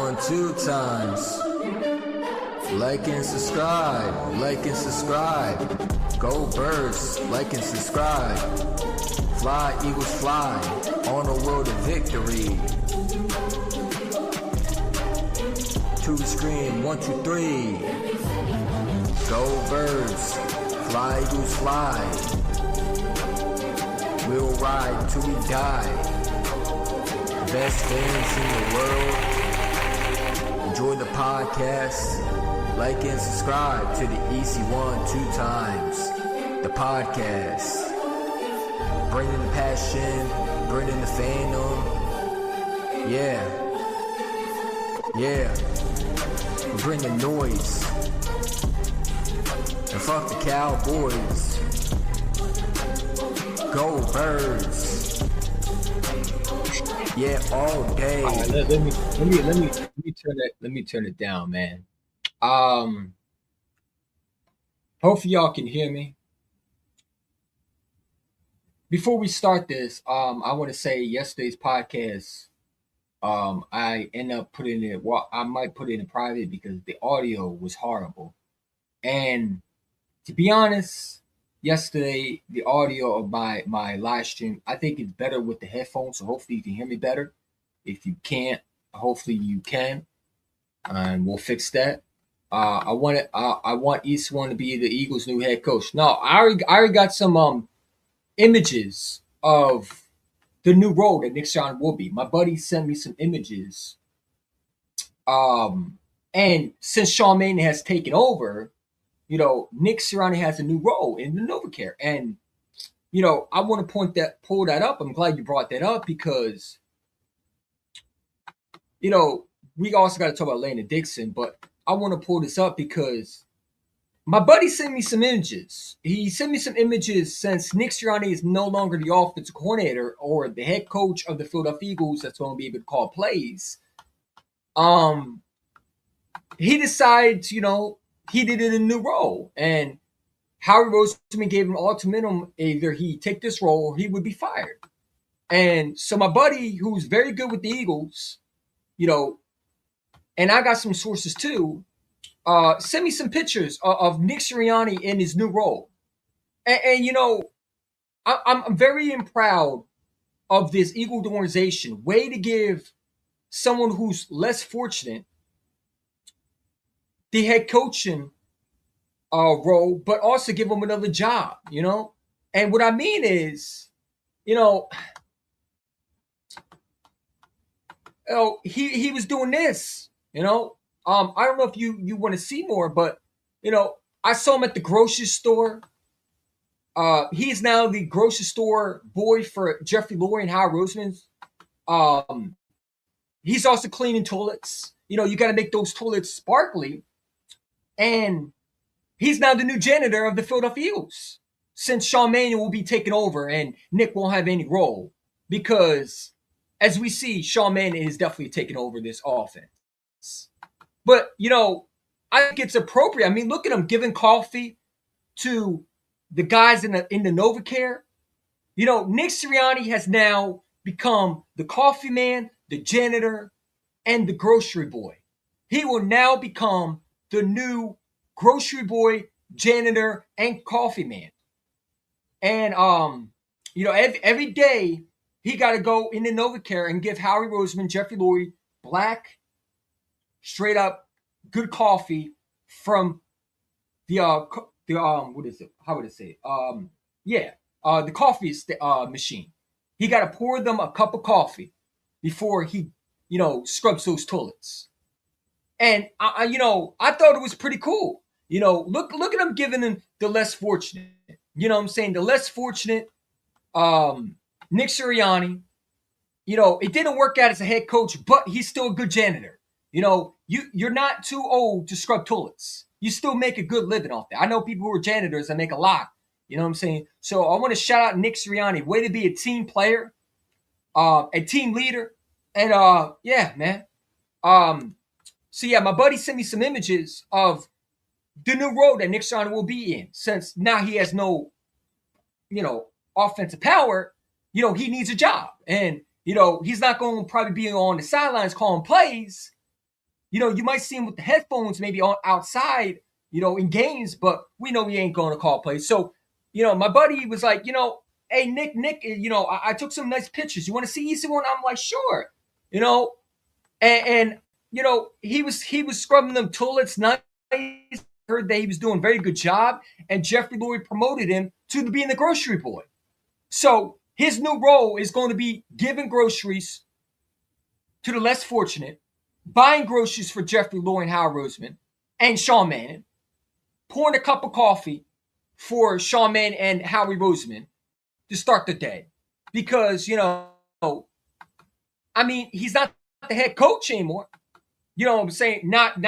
1, 2 times. Like and subscribe. Like and subscribe. Go Birds. Like and subscribe. Fly, Eagles fly. On the road to victory. 2 scream. 1, 2, 3. Go Birds. Fly, Eagles fly. We'll ride till we die. Best fans in the world. Enjoy the podcast. Like and subscribe to the EC1 2 times. The podcast. Bringing the passion. Bringing the fandom. Yeah. Bring the noise. And fuck the Cowboys. Go Birds. Yeah, all day. All right, let me turn it down, man. Hopefully y'all can hear me. Before we start this, I want to say yesterday's podcast, I end up putting it. Well, I might put it in private because the audio was horrible. And to be honest, yesterday the audio of my live stream, I think it's better with the headphones. So hopefully you can hear me better. If you can't, hopefully you can, and we'll fix that. I want East One to be the Eagles' new head coach. No, I already got some images of the new role that Nick Sirianni will be. My buddy sent me some images. And since Sean Mannion has taken over, Nick Sirianni has a new role in the NovaCare. And, I want to pull that up. I'm glad you brought that up because, we also got to talk about Landon Dickerson, but I want to pull this up because my buddy sent me some images. He sent me some images since Nick Sirianni is no longer the offensive coordinator or the head coach of the Philadelphia Eagles that's going to be able to call plays. He decides, he did it in a new role. And Howie Roseman gave him an ultimatum, either he take this role or he would be fired. And so my buddy, who's very good with the Eagles, and I got some sources too, send me some pictures of Nick Sirianni in his new role. And I'm very proud of this Eagle organization. Way to give someone who's less fortunate the head coaching role, but also give him another job, And what I mean is, he was doing this, I don't know if you want to see more, but I saw him at the grocery store. He's now the grocery store boy for Jeffrey Lurie and Howard Roseman's. He's also cleaning toilets. You got to make those toilets sparkly. And he's now the new janitor of the Philadelphia Eagles, since Sean Mannion will be taking over and Nick won't have any role, because as we see, Sean Mannion is definitely taking over this offense. But, I think it's appropriate. I mean, look at him giving coffee to the guys in the NovaCare. Nick Sirianni has now become the coffee man, the janitor, and the grocery boy. He will now become the new grocery boy, janitor, and coffee man. And, every day he got to go in the NovaCare and give Howie Roseman, Jeffrey Lurie, black, straight up, good coffee from the what is it? How would I say? The coffee machine. He got to pour them a cup of coffee before he, scrubs those toilets. And I thought it was pretty cool. Look at him giving them the less fortunate. You know what I'm saying? The less fortunate Nick Sirianni. It didn't work out as a head coach, but he's still a good janitor. You're not too old to scrub toilets. You still make a good living off that. I know people who are janitors that make a lot. You know what I'm saying? So I want to shout out Nick Sirianni. Way to be a team player, a team leader. And yeah, man. So yeah, my buddy sent me some images of the new role that Nick Sirianni will be in, since now he has no, offensive power. He needs a job, and he's not going to probably be on the sidelines calling plays. You might see him with the headphones maybe on outside, in games, but we know he ain't going to call plays. So, my buddy was like, hey, Nick, I took some nice pictures. You want to see easy one? I'm like, sure. And he was scrubbing them toilets nice. Heard that he was doing a very good job, and Jeffrey Lurie promoted him to being the grocery boy. So his new role is going to be giving groceries to the less fortunate, buying groceries for Jeffrey Lurie and Howard Roseman and Sean Mannion, pouring a cup of coffee for Sean Mannion and Howie Roseman to start the day. Because, he's not the head coach anymore. You know what I'm saying? Not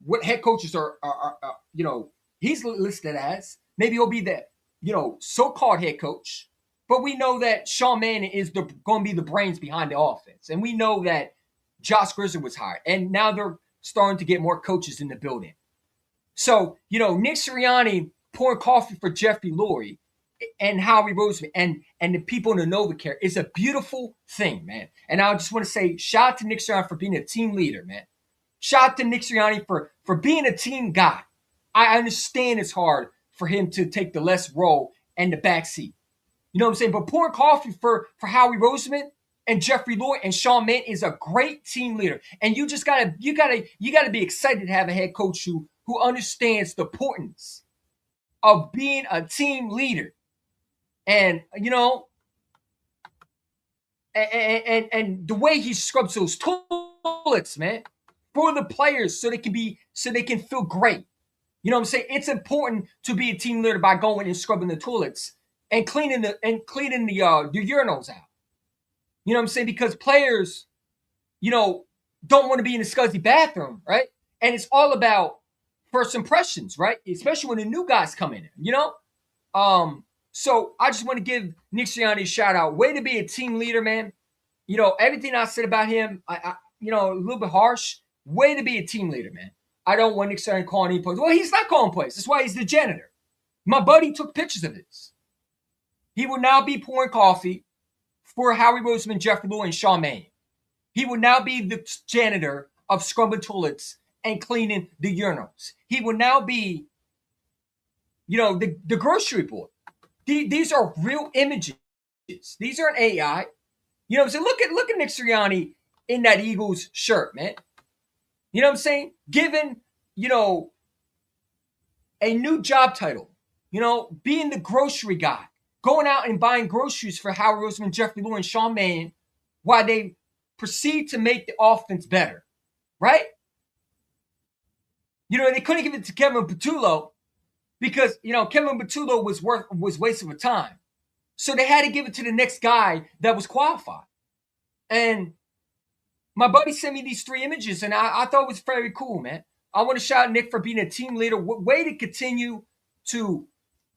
what head coaches are he's listed as. Maybe he'll be the, so-called head coach. But we know that Sean Mannion is going to be the brains behind the offense. And we know that Josh Grissom was hired. And now they're starting to get more coaches in the building. So, Nick Sirianni pouring coffee for Jeffrey Lurie and Howie Roseman and the people in the NovaCare is a beautiful thing, man. And I just want to say shout out to Nick Sirianni for being a team leader, man. Shout out to Nick Sirianni for being a team guy. I understand it's hard for him to take the less role and the backseat. You know what I'm saying? But pouring coffee for Howie Roseman and Jeffrey Lurie and Sean Mannion is a great team leader. And you just gotta be excited to have a head coach who understands the importance of being a team leader. And and the way he scrubs those toilets, man, for the players so they can feel great. You know what I'm saying? It's important to be a team leader by going and scrubbing the toilets and cleaning the urinals out. You know what I'm saying? Because players, don't want to be in a scuzzy bathroom, right? And it's all about first impressions, right? Especially when the new guys come in, So I just want to give Nick Sirianni a shout out. Way to be a team leader, man. Everything I said about him, I a little bit harsh. Way to be a team leader, man. I don't want Nick Sirianni calling any plays. Well, he's not calling plays. That's why he's the janitor. My buddy took pictures of this. He will now be pouring coffee for Howie Roseman, Jeffrey Lurie, and Sean Mannion. He will now be the janitor of scrubbing toilets and cleaning the urinals. He will now be, the grocery boy. These are real images. These aren't AI. You know what I'm saying? Look at Nick Sirianni in that Eagles shirt, man. You know what I'm saying? Given, a new job title, being the grocery guy, going out and buying groceries for Howard Roseman, Jeffrey Lurie, and Sean Mannion while they proceed to make the offense better, right? They couldn't give it to Kevin Patullo because, Kevin Patullo was wasting of time. So they had to give it to the next guy that was qualified. And my buddy sent me these 3 images, and I thought it was very cool, man. I want to shout out Nick for being a team leader. Way to continue to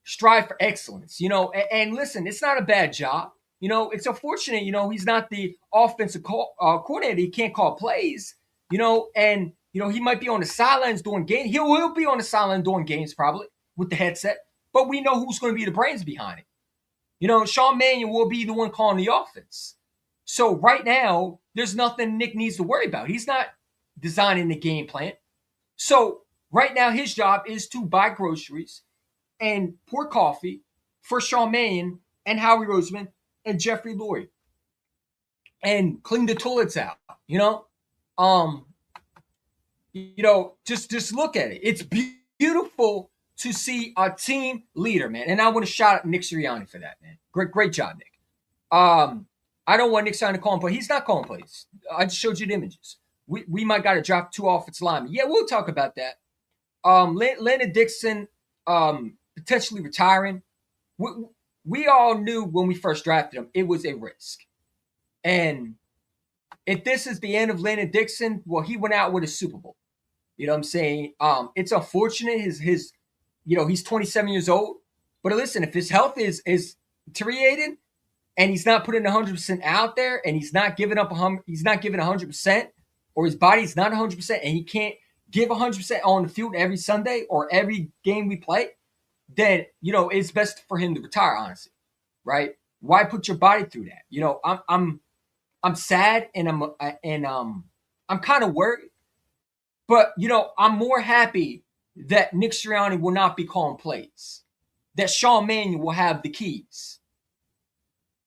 strive for excellence, And listen, it's not a bad job. It's unfortunate, he's not the offensive coordinator. He can't call plays, and, he might be on the sidelines doing games. He'll be on the sideline doing games probably with the headset, but we know who's going to be the brains behind it. Sean Mannion will be the one calling the offense. So right now, there's nothing Nick needs to worry about. He's not designing the game plan. So right now, his job is to buy groceries and pour coffee for Sean Mannion and Howie Roseman and Jeffrey Lurie and clean the toilets out. Just look at it. It's beautiful to see a team leader, man. And I want to shout out Nick Sirianni for that, man. Great job, Nick. I don't want Nick Sirianni to call him plays. He's not calling plays. I just showed you the images. We might got to drop 2 offensive linemen. Yeah, we'll talk about that. Landon Dickerson potentially retiring. We all knew when we first drafted him, it was a risk. And if this is the end of Landon Dickerson, well, he went out with a Super Bowl. You know what I'm saying? It's unfortunate. He's 27 years old. But listen, if his health is deteriorating and he's not putting 100% out there and he's not giving 100%, or his body's not 100% and he can't give 100% on the field every Sunday or every game we play, then, it's best for him to retire, honestly, right? Why put your body through that? I'm sad and I'm kind of worried But, I'm more happy that Nick Sirianni will not be calling plays, that Sean Mannion will have the keys.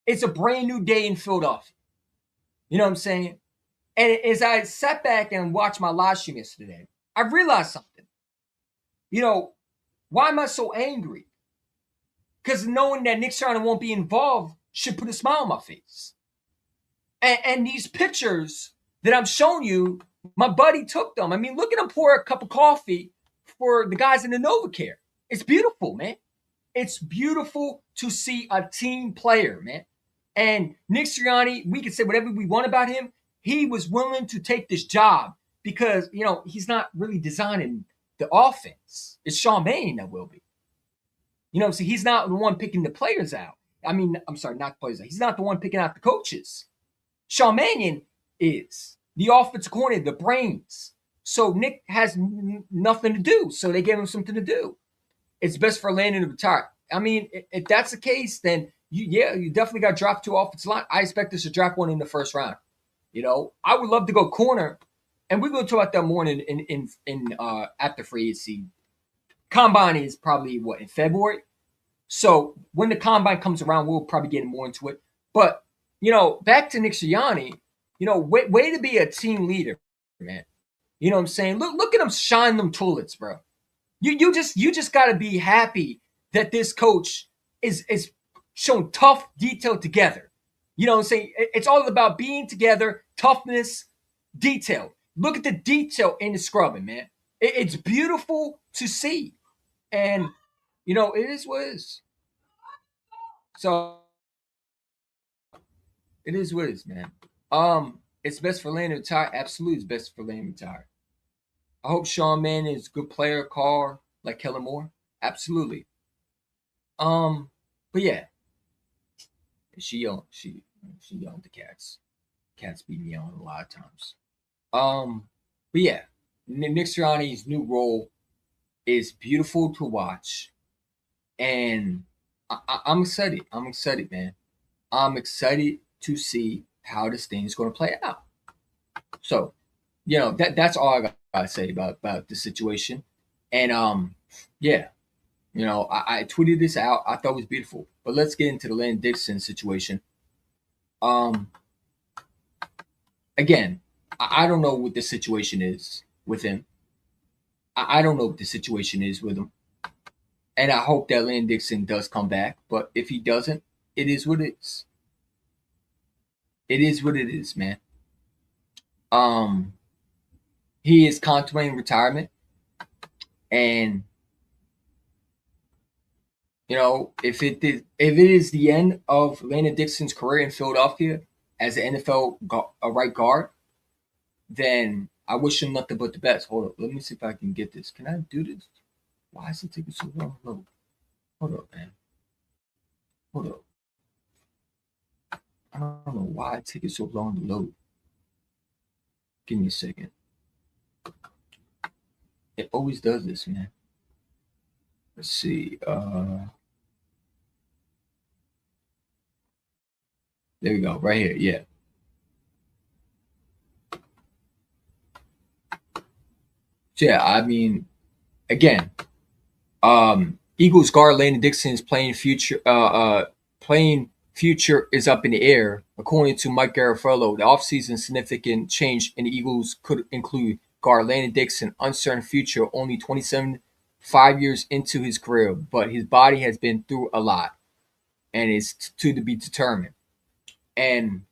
It's a brand new day in Philadelphia. You know what I'm saying? And as I sat back and watched my live stream yesterday, I realized something. Why am I so angry? Because knowing that Nick Sirianni won't be involved should put a smile on my face. And these pictures that I'm showing you, my buddy took them. I mean, look at him pour a cup of coffee for the guys in the NovaCare. It's beautiful, man. It's beautiful to see a team player, man. And Nick Sirianni, we can say whatever we want about him. He was willing to take this job because, he's not really designing the offense. It's Sean Mannion that will be. So he's not the one picking the players out. I mean, I'm sorry, not the players out. He's not the one picking out the coaches. Sean Mannion is the offensive coordinator, the brains. So Nick has nothing to do. So they gave him something to do. It's best for Landon to retire. I mean, if that's the case, then you definitely got to draft 2 offensive line. I expect us to draft 1 in the first round. I would love to go corner, and we're going to talk about that more in after free agency. Combine is probably in February. So when the combine comes around, we'll probably get more into it. But back to Nick Sirianni, way to be a team leader, man. You know what I'm saying? Look at him shine them toilets, bro. You just got to be happy that this coach is showing tough detail together. You know what I'm saying? It's all about being together, toughness, detail. Look at the detail in the scrubbing, man. It's beautiful to see. And, it is what it is. So, it is what it is, man. It's best for Landon to retire. Absolutely, it's best for Landon to retire. I hope Sean Mannion is a good player, car like Kellen Moore. Absolutely. But yeah, she yelled at the cats. Cats beat me on a lot of times. But yeah, Nick Sirianni's new role is beautiful to watch, and I'm excited. I'm excited, man. I'm excited to see how this thing is going to play out. So, that's all I gotta say about the situation. And yeah, I tweeted this out. I thought it was beautiful. But let's get into the Landon Dickerson situation. Again, I don't know what the situation is with him. I don't know what the situation is with him. And I hope that Landon Dickerson does come back. But if he doesn't, it is what it is. It is what it is, man. He is contemplating retirement. And if it is the end of Landon Dickerson's career in Philadelphia as an NFL right guard, then I wish him nothing but the best. Hold up, let me see if I can get this. Can I do this? Why is it taking so long to load? Hold up, man. Hold up. I don't know why it's taking so long to load. Give me a second. It always does this, man. Let's see. There we go. Right here. Yeah. So yeah, I mean, again, Eagles guard Landon Dickerson's playing future is up in the air. According to Mike Garafolo, the offseason significant change in the Eagles could include guard Landon Dickerson, uncertain future, only 27, 5 years into his career, but his body has been through a lot and is to be determined. And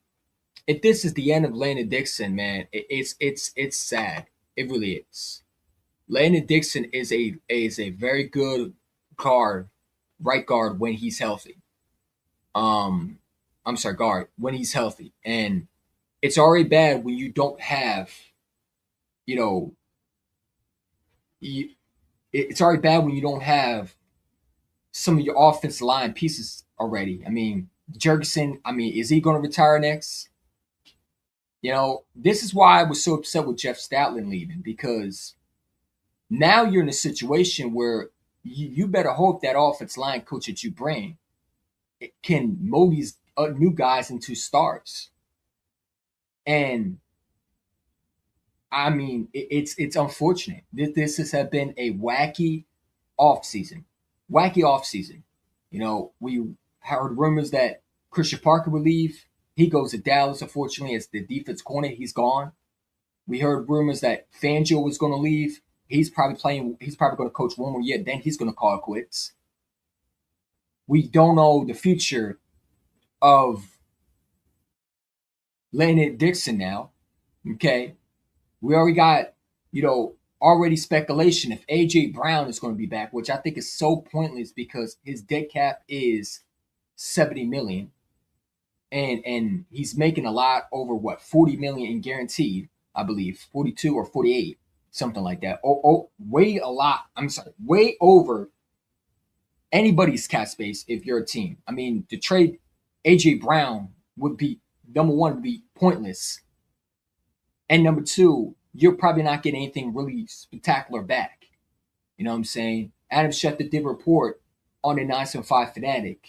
if this is the end of Landon Dickerson, man, it's sad. It really is. Landon Dickerson is a very good right guard when he's healthy. Guard when he's healthy, and it's already bad when you don't have, it's already bad when you don't have some of your offensive line pieces already. I mean, Dickerson, is he going to retire next? This is why I was so upset with Jeff Stoutland leaving, because now you're in a situation where you better hope that offensive line coach that you bring can mold these new guys into stars. And I mean, it's unfortunate. This has been a wacky offseason. Wacky offseason. You know, we heard rumors that Christian Parker would leave. He goes to Dallas, unfortunately, as the defense corner. He's gone. We heard rumors that Fangio was going to leave. He's probably going to coach one more year. Then he's going to call it quits. We don't know the future of Landon Dickerson now. Okay. We already got, already speculation if AJ Brown is going to be back, which I think is so pointless because his dead cap is $70 million. And he's making a lot over what, $40 million in guaranteed, I believe, 42 or 48, something like that. Way over anybody's cap space if you're a team. I mean, to trade AJ Brown would be, number one, would be pointless. And number two, you're probably not getting anything really spectacular back. You know what I'm saying? Adam Schefter did report on the 975 Fanatic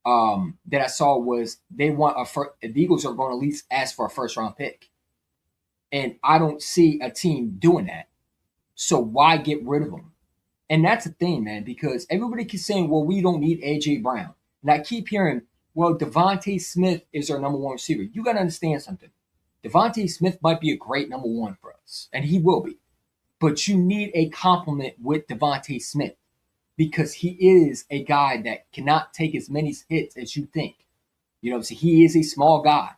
that I saw was they want the Eagles are going to at least ask for a first round pick. And I don't see a team doing that. So why get rid of them? And that's the thing, man, because everybody keeps saying, well, we don't need AJ Brown. And I keep hearing, well, Devontae Smith is our number one receiver. You got to understand something. Devontae Smith might be a great number one for us, and he will be. But you need a complement with Devontae Smith because he is a guy that cannot take as many hits as you think. You know what I'm saying? He is a small guy.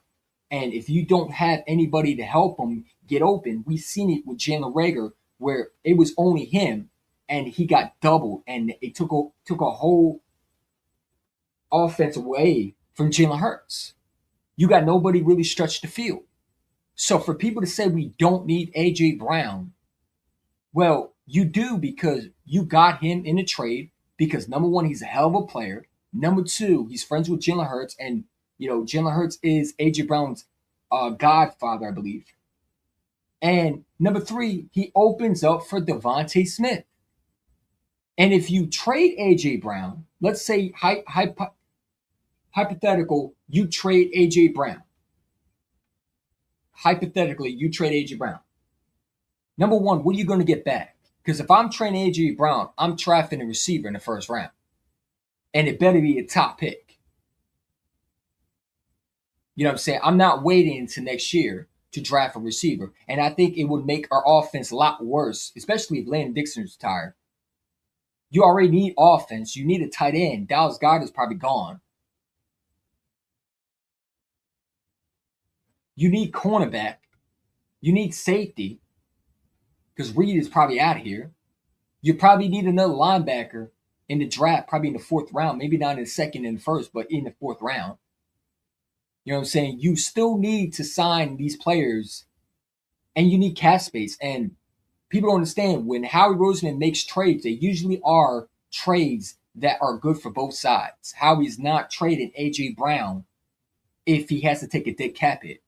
And if you don't have anybody to help him get open, we've seen it with Jalen Reagor where it was only him and he got doubled and it took a whole offense away from Jalen Hurts. You got nobody really stretched the field. So for people to say we don't need A.J. Brown, well, you do because you got him in a trade because, number one, he's a hell of a player. Number two, he's friends with Jalen Hurts. And, Jalen Hurts is A.J. Brown's godfather, I believe. And number three, he opens up for Devontae Smith. And if you trade A.J. Brown, let's say hypothetical, you trade A.J. Brown. Hypothetically, you trade A.J. Brown. Number one, what are you going to get back? Because if I'm trading A.J. Brown, I'm drafting a receiver in the first round. And it better be a top pick. You know what I'm saying? I'm not waiting until next year to draft a receiver. And I think it would make our offense a lot worse, especially if Landon Dickerson's retired. You already need offense. You need a tight end. Dallas Goedert's probably gone. You need cornerback. You need safety because Reed is probably out of here. You probably need another linebacker in the draft, probably in the fourth round, maybe not in the second and first, but in the fourth round. You know what I'm saying? You still need to sign these players and you need cap space. And people don't understand when Howie Roseman makes trades, they usually are trades that are good for both sides. Howie's not trading A.J. Brown if he has to take a dead cap hit.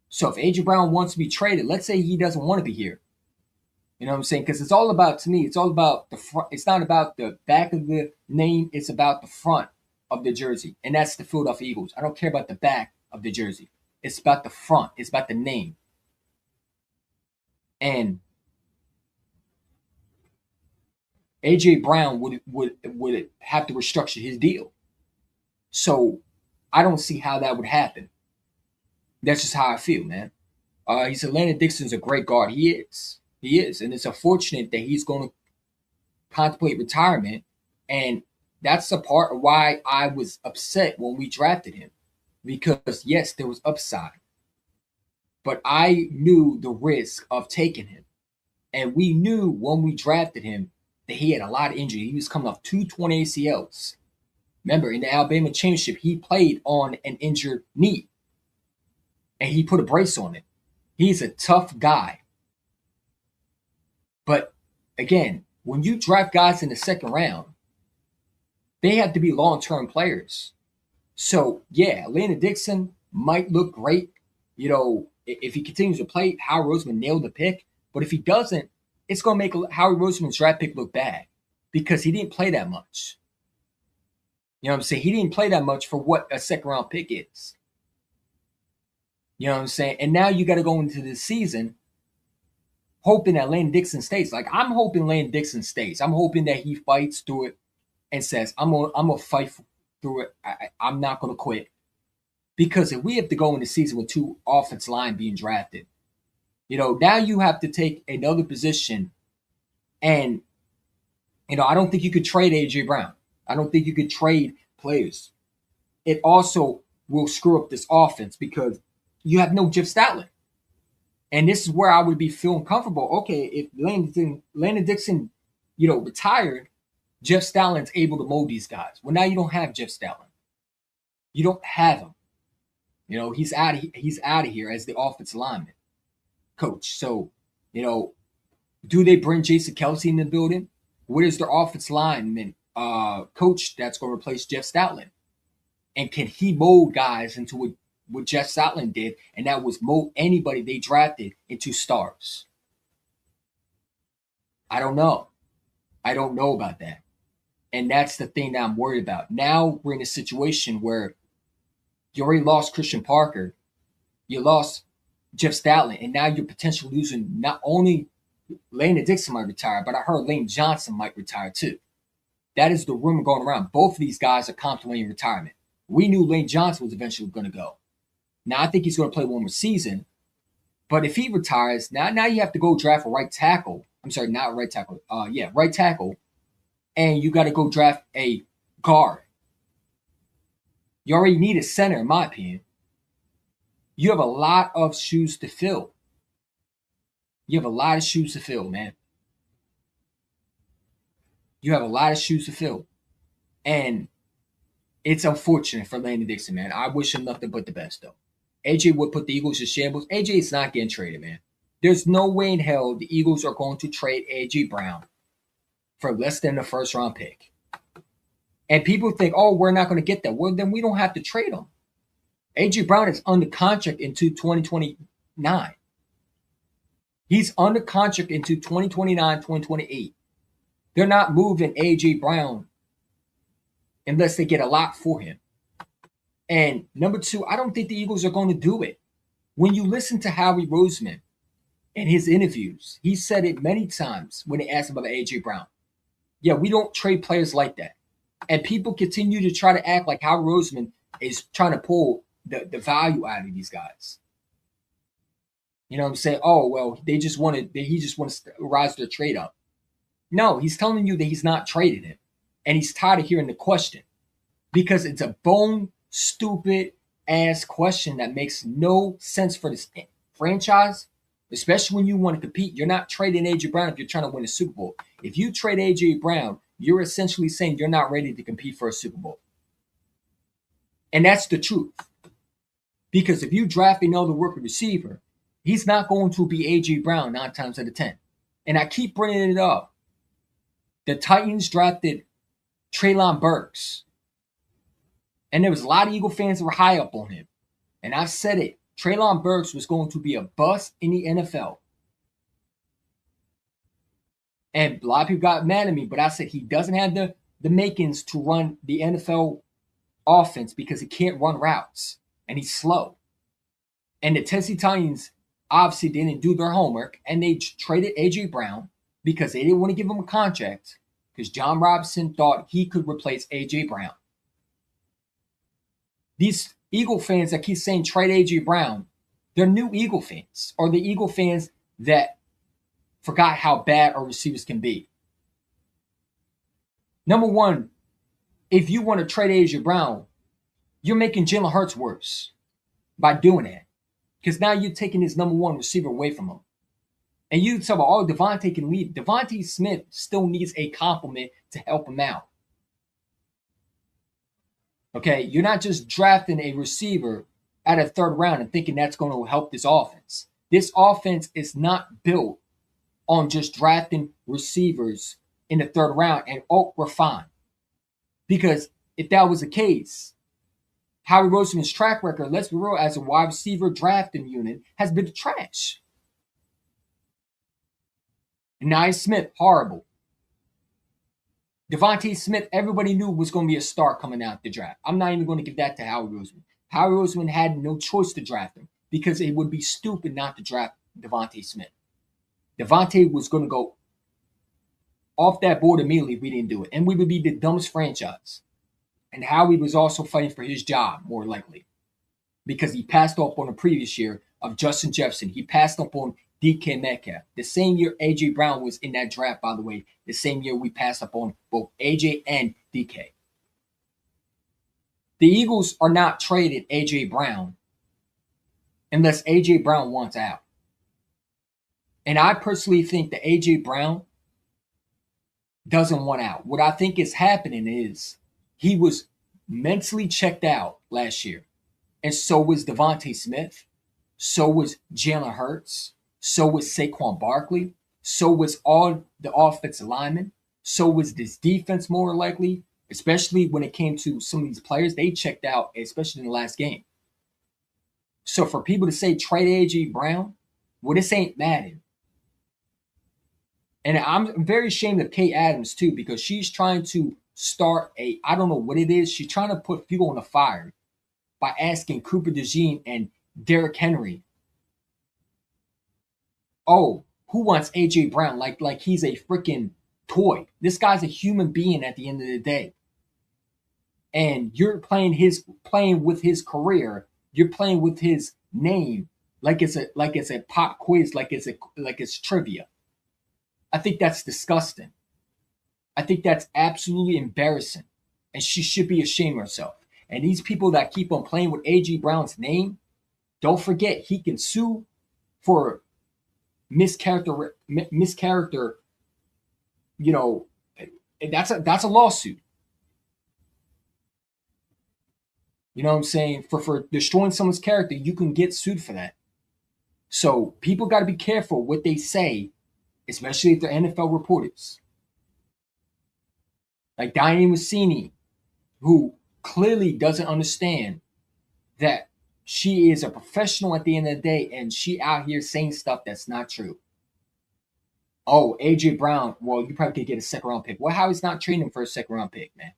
So if A.J. Brown wants to be traded, let's say he doesn't want to be here. You know what I'm saying? Because it's all about, to me, it's all about the front. It's not about the back of the name. It's about the front of the jersey. And that's the Philadelphia Eagles. I don't care about the back of the jersey. It's about the front. It's about the name. And A.J. Brown would have to restructure his deal. So I don't see how that would happen. That's just how I feel, man. He said Landon Dickerson's a great guard. He is. He is. And it's unfortunate that he's going to contemplate retirement. And that's the part of why I was upset when we drafted him. Because, yes, there was upside. But I knew the risk of taking him. And we knew when we drafted him that he had a lot of injury. He was coming off 2 torn ACLs. Remember, in the Alabama championship, he played on an injured knee. And he put a brace on it. He's a tough guy. But again, when you draft guys in the second round, they have to be long-term players. So, yeah, Landon Dickerson might look great. If he continues to play, Howie Roseman nailed the pick. But if he doesn't, it's going to make Howie Roseman's draft pick look bad because he didn't play that much. You know what I'm saying? He didn't play that much for what a second-round pick is. You know what I'm saying? And now you got to go into the season hoping that Landon Dickerson stays. Like, I'm hoping Landon Dickerson stays. I'm hoping that he fights through it and says, I'm gonna fight through it. I'm not gonna quit. Because if we have to go in the season with 2 offensive line being drafted, now you have to take another position. And, I don't think you could trade A.J. Brown. I don't think you could trade players. It also will screw up this offense because you have no Jeff Stoutland. And this is where I would be feeling comfortable. Okay, if Landon Dickerson, retired, Jeff Stoutland's able to mold these guys. Well, now you don't have Jeff Stoutland. You don't have him. He's out of here as the offensive lineman coach. So, do they bring Jason Kelsey in the building? What is their offensive lineman coach that's going to replace Jeff Stoutland? And can he mold guys into what Jeff Stoutland did? And that was mold anybody they drafted into stars. I don't know. I don't know about that. And that's the thing that I'm worried about. Now we're in a situation where you already lost Christian Parker. You lost Jeff Stoutland. And now you're potentially losing not only Landon Dickerson might retire, but I heard Lane Johnson might retire too. That is the rumor going around. Both of these guys are contemplating retirement. We knew Lane Johnson was eventually going to go. Now I think he's going to play one more season. But if he retires, now you have to go draft a right tackle. I'm sorry, not right tackle. Right tackle. And you got to go draft a guard. You already need a center, in my opinion. You have a lot of shoes to fill. You have a lot of shoes to fill, man. You have a lot of shoes to fill. And it's unfortunate for Landon Dickerson, man. I wish him nothing but the best, though. AJ would put the Eagles in shambles. AJ is not getting traded, man. There's no way in hell the Eagles are going to trade AJ Brown for less than a first-round pick. And people think, oh, we're not going to get that. Well, then we don't have to trade him. AJ Brown is under contract into 2029. He's under contract into 2029, 2028. They're not moving AJ Brown unless they get a lot for him. And number 2, I don't think the Eagles are going to do it. When you listen to Howie Roseman in his interviews, he said it many times when they asked him about AJ Brown. Yeah, we don't trade players like that. And people continue to try to act like Howie Roseman is trying to pull the value out of these guys. You know what I'm saying? Oh, well, he just wanted to rise their trade up. No, he's telling you that he's not traded him. And he's tired of hearing the question. Because it's a bone stupid ass question that makes no sense for this franchise, especially when you want to compete. You're not trading AJ Brown if you're trying to win a Super Bowl. If you trade AJ Brown, you're essentially saying you're not ready to compete for a Super Bowl. And that's the truth. Because if you draft another rookie receiver, he's not going to be AJ Brown 9 times out of 10. And I keep bringing it up. The Titans drafted Treylon Burks. And there was a lot of Eagle fans that were high up on him. And I've said it. Treylon Burks was going to be a bust in the NFL. And a lot of people got mad at me, but I said he doesn't have the makings to run the NFL offense because he can't run routes. And he's slow. And the Tennessee Titans obviously didn't do their homework. And they traded AJ Brown because they didn't want to give him a contract. Because John Robinson thought he could replace AJ Brown. These Eagle fans that keep saying trade AJ Brown, they're new Eagle fans. Or the Eagle fans that forgot how bad our receivers can be. Number one, if you want to trade AJ Brown, you're making Jalen Hurts worse by doing that. Because now you're taking his number one receiver away from him. And you talk about, oh, Devontae can lead. Devontae Smith still needs a compliment to help him out. Okay, you're not just drafting a receiver at a 3rd round and thinking that's going to help this offense. This offense is not built on just drafting receivers in the 3rd round and, oh, we're fine. Because if that was the case, Howie Roseman's track record, let's be real, as a wide receiver drafting unit, has been trash. Nye Smith, horrible. Devontae Smith, everybody knew was going to be a star coming out the draft. I'm not even going to give that to Howie Roseman. Howie Roseman had no choice to draft him because it would be stupid not to draft Devontae Smith. Devontae was going to go off that board immediately if we didn't do it. And we would be the dumbest franchise. And Howie was also fighting for his job, more likely, because he passed up on the previous year of Justin Jefferson. He passed up on DK Metcalf. The same year A.J. Brown was in that draft, by the way, the same year we passed up on both A.J. and DK. The Eagles are not traded A.J. Brown unless A.J. Brown wants out. And I personally think that A.J. Brown doesn't want out. What I think is happening is he was mentally checked out last year. And so was Devontae Smith. So was Jalen Hurts. So was Saquon Barkley. So was all the offensive linemen. So was this defense, more likely, especially when it came to some of these players. They checked out, especially in the last game. So for people to say trade A.J. Brown, well, this ain't Madden. And I'm very ashamed of Kay Adams, too, because she's trying to start I don't know what it is. She's trying to put people on the fire by asking Cooper DeJean and Derrick Henry, oh, who wants A.J. Brown? Like he's a freaking toy. This guy's a human being at the end of the day. And you're playing with his career. You're playing with his name like it's a pop quiz, like it's trivia. I think that's disgusting. I think that's absolutely embarrassing. And she should be ashamed of herself. And these people that keep on playing with A.J. Brown's name, don't forget he can sue for mischaracter. You know, that's a lawsuit. You know what I'm saying? For destroying someone's character, you can get sued for that. So people got to be careful what they say, especially if they're NFL reporters. Like Diane Rossini, who clearly doesn't understand that she is a professional at the end of the day, and she out here saying stuff that's not true. Oh, A.J. Brown, well, you probably could get a second-round pick. Well, how is not trading him for a second-round pick, man?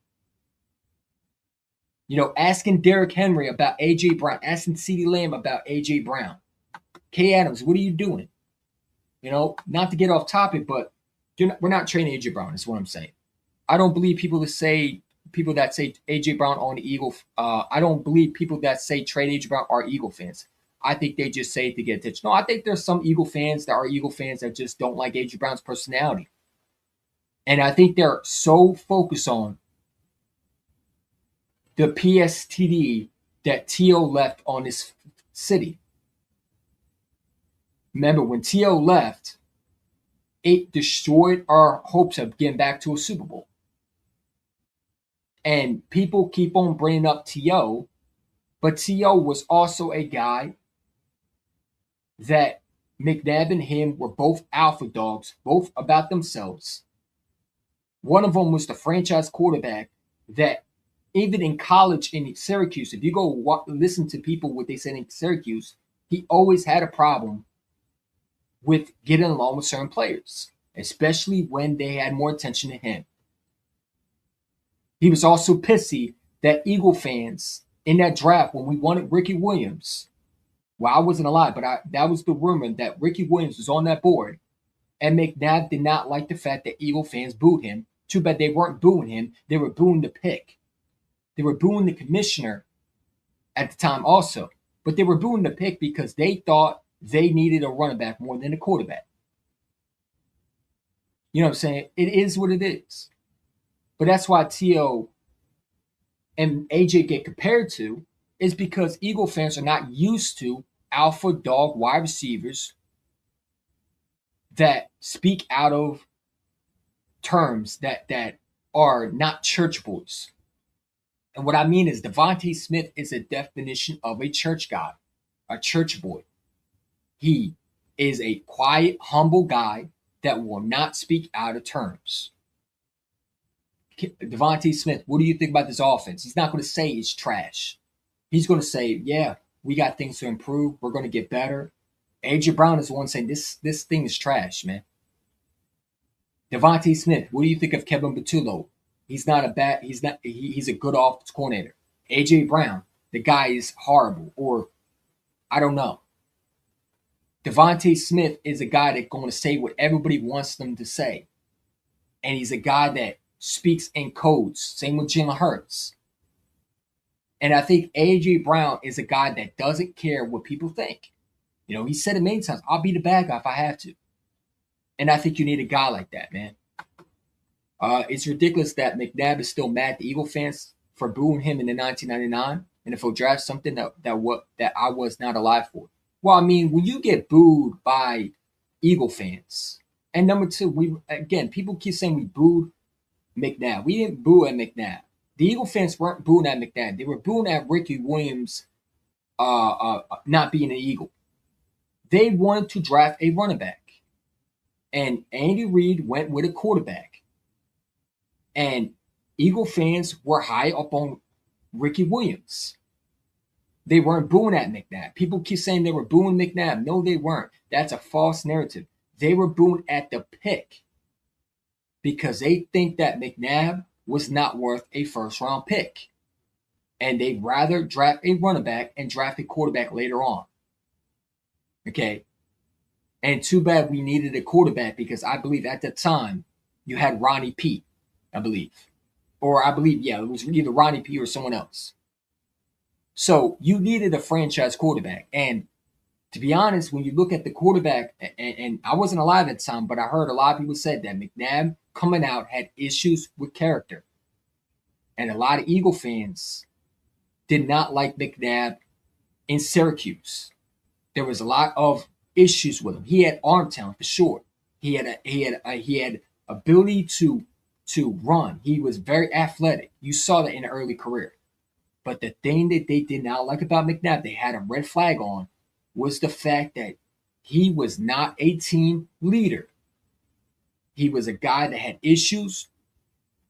You know, asking Derrick Henry about A.J. Brown, asking CeeDee Lamb about A.J. Brown. Kay Adams, what are you doing? You know, not to get off topic, but we're not trading A.J. Brown, is what I'm saying. I don't believe people that say A.J. Brown on the Eagle. I don't believe people that say trade A.J. Brown are Eagle fans. I think they just say it to get attention. No, I think there's some Eagle fans that are Eagle fans that just don't like A.J. Brown's personality. And I think they're so focused on the PSTD that T.O. left on this city. Remember, when T.O. left, it destroyed our hopes of getting back to a Super Bowl. And people keep on bringing up T.O., but T.O. was also a guy that McNabb and him were both alpha dogs, both about themselves. One of them was the franchise quarterback that even in college in Syracuse, if you go listen to people what they said in Syracuse, he always had a problem with getting along with certain players, especially when they had more attention to him. He was also pissy that Eagle fans in that draft, when we wanted Ricky Williams, well, I wasn't alive, but that was the rumor that Ricky Williams was on that board, and McNabb did not like the fact that Eagle fans booed him. Too bad they weren't booing him. They were booing the pick. They were booing the commissioner at the time also. But they were booing the pick because they thought they needed a running back more than a quarterback. You know what I'm saying? It is what it is. But that's why T.O. and A.J. get compared to, is because Eagle fans are not used to alpha dog wide receivers that speak out of terms that are not church boys. And what I mean is Devontae Smith is a definition of a church guy, a church boy. He is a quiet, humble guy that will not speak out of terms. Devontae Smith, what do you think about this offense? He's not going to say it's trash. He's going to say, yeah, we got things to improve. We're going to get better. A.J. Brown is the one saying this thing is trash, man. Devontae Smith, what do you think of Kevin Patullo? He's a good offensive coordinator. A.J. Brown, the guy is horrible, or I don't know. Devontae Smith is a guy that's going to say what everybody wants them to say. And he's a guy that speaks in codes. Same with Jalen Hurts. And I think A.J. Brown is a guy that doesn't care what people think. You know, he said it many times, I'll be the bad guy if I have to. And I think you need a guy like that, man. It's ridiculous that McNabb is still mad at the Eagle fans for booing him in the 1999 NFL draft, something that I was not alive for. Well, I mean, when you get booed by Eagle fans, and number two, people keep saying we booed McNabb. We didn't boo at McNabb. The Eagle fans weren't booing at McNabb. They were booing at Ricky Williams not being an Eagle. They wanted to draft a running back. And Andy Reid went with a quarterback. And Eagle fans were high up on Ricky Williams. They weren't booing at McNabb. People keep saying they were booing McNabb. No, they weren't. That's a false narrative. They were booing at the pick because they think that McNabb was not worth a first-round pick. And they'd rather draft a running back and draft a quarterback later on. Okay? And too bad we needed a quarterback because I believe at the time you had Ronnie Pete, I believe. Or I believe, it was either Ronnie Pete or someone else. So you needed a franchise quarterback. And to be honest, when you look at the quarterback, and I wasn't alive at the time, but I heard a lot of people said that McNabb coming out had issues with character. And a lot of Eagle fans did not like McNabb in Syracuse. There was a lot of issues with him. He had arm talent for sure. He had ability to run. He was very athletic. You saw that in the early career. But the thing that they did not like about McNabb, they had a red flag on, was the fact that he was not a team leader. He was a guy that had issues,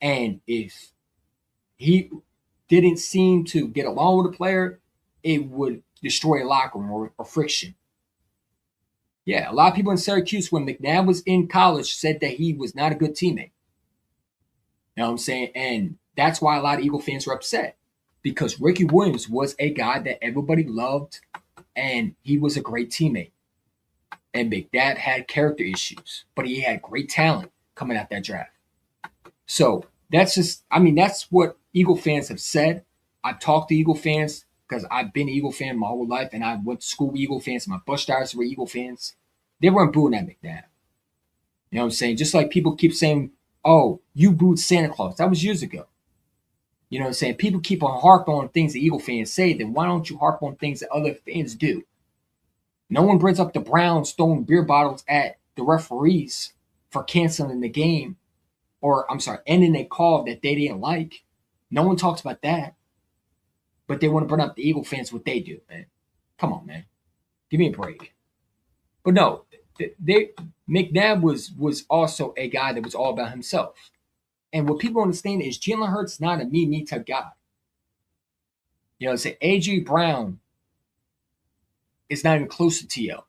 and if he didn't seem to get along with a player, it would destroy a locker room or friction. Yeah, a lot of people in Syracuse, when McNabb was in college, said that he was not a good teammate. You know what I'm saying? And that's why a lot of Eagle fans were upset, because Ricky Williams was a guy that everybody loved, and he was a great teammate. And McNabb had character issues, but he had great talent coming out that draft. So that's what Eagle fans have said. I've talked to Eagle fans because I've been an Eagle fan my whole life, and I went to school with Eagle fans. My bus drivers were Eagle fans. They weren't booing at McNabb. You know what I'm saying? Just like people keep saying, oh, you booed Santa Claus. That was years ago. You know what I'm saying? People keep on harping on things that Eagle fans say. Then why don't you harp on things that other fans do? No one brings up the Browns throwing beer bottles at the referees for canceling the game, ending a call that they didn't like. No one talks about that. But they want to bring up the Eagle fans, what they do, man. Come on, man. Give me a break. But no, McNabb was also a guy that was all about himself. And what people understand is Jalen Hurts not a me type guy. You know, say A.J. Brown is not even close to T.O.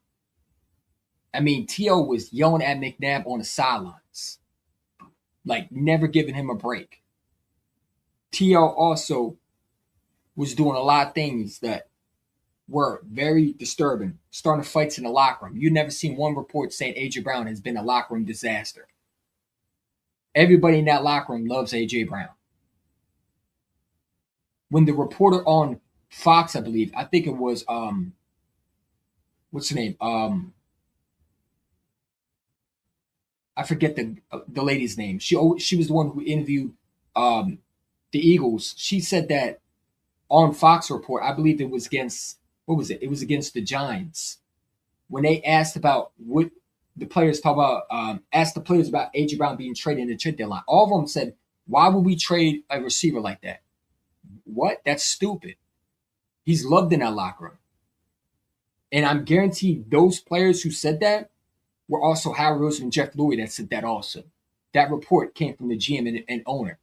I mean, T.O. was yelling at McNabb on the sidelines, like never giving him a break. T.O. also was doing a lot of things that were very disturbing, starting fights in the locker room. You've never seen one report saying A.J. Brown has been a locker room disaster. Everybody in that locker room loves A.J. Brown. When the reporter on Fox, I believe, I think it was, what's her name? I forget the lady's name. She was the one who interviewed the Eagles. She said that on Fox report, I believe it was against, what was it? It was against the Giants. When they asked about what the players talk about, asked the players about A.J. Brown being traded in the trade deadline. All of them said, why would we trade a receiver like that? What? That's stupid. He's loved in that locker room. And I'm guaranteed those players who said that were also Howard Roseman and Jeff Lurie that said that also. That report came from the GM and owner.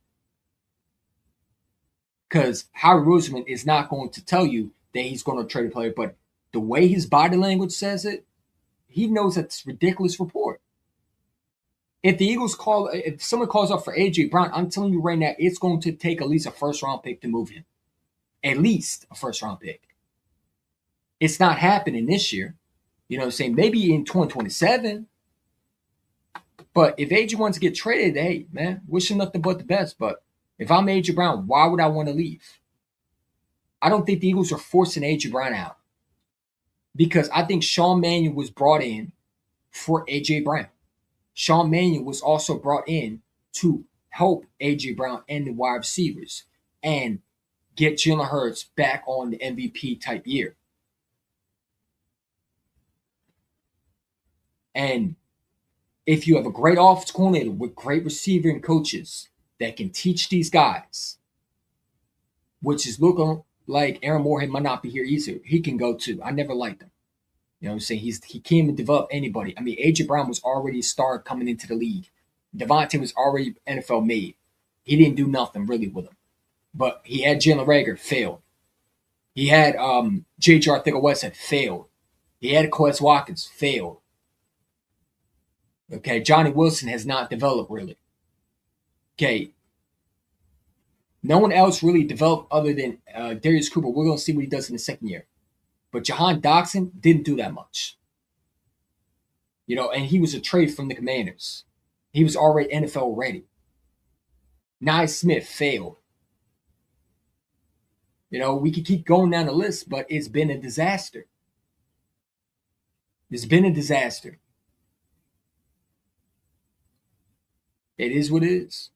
Because Howard Roseman is not going to tell you that he's going to trade a player, but the way his body language says it, he knows that's a ridiculous report. If someone calls up for A.J. Brown, I'm telling you right now, it's going to take at least a first-round pick to move him. At least a first-round pick. It's not happening this year. You know what I'm saying? Maybe in 2027. But if AJ wants to get traded, hey, man, wish him nothing but the best. But if I'm AJ Brown, why would I want to leave? I don't think the Eagles are forcing AJ Brown out because I think Sean Mannion was brought in for AJ Brown. Sean Mannion was also brought in to help AJ Brown and the wide receivers and get Jalen Hurts back on the MVP type year. And if you have a great offensive coordinator with great receiver and coaches that can teach these guys, which is looking like Aaron Moorhead might not be here either. He can go too. I never liked him. You know what I'm saying? He can't even develop anybody. I mean, AJ Brown was already a star coming into the league. Devontae was already NFL made. He didn't do nothing really with him. But he had Jalen Reagor, failed. He had J.J. Arthur-Westhead, failed. He had Quez Watkins, failed. Okay, Johnny Wilson has not developed really. Okay, no one else really developed other than Darius Cooper. We're going to see what he does in the second year. But Jahan Dotson didn't do that much. You know, and he was a trade from the Commanders. He was already NFL ready. Nye Smith failed. You know, we could keep going down the list, but it's been a disaster. It's been a disaster. It is what it is.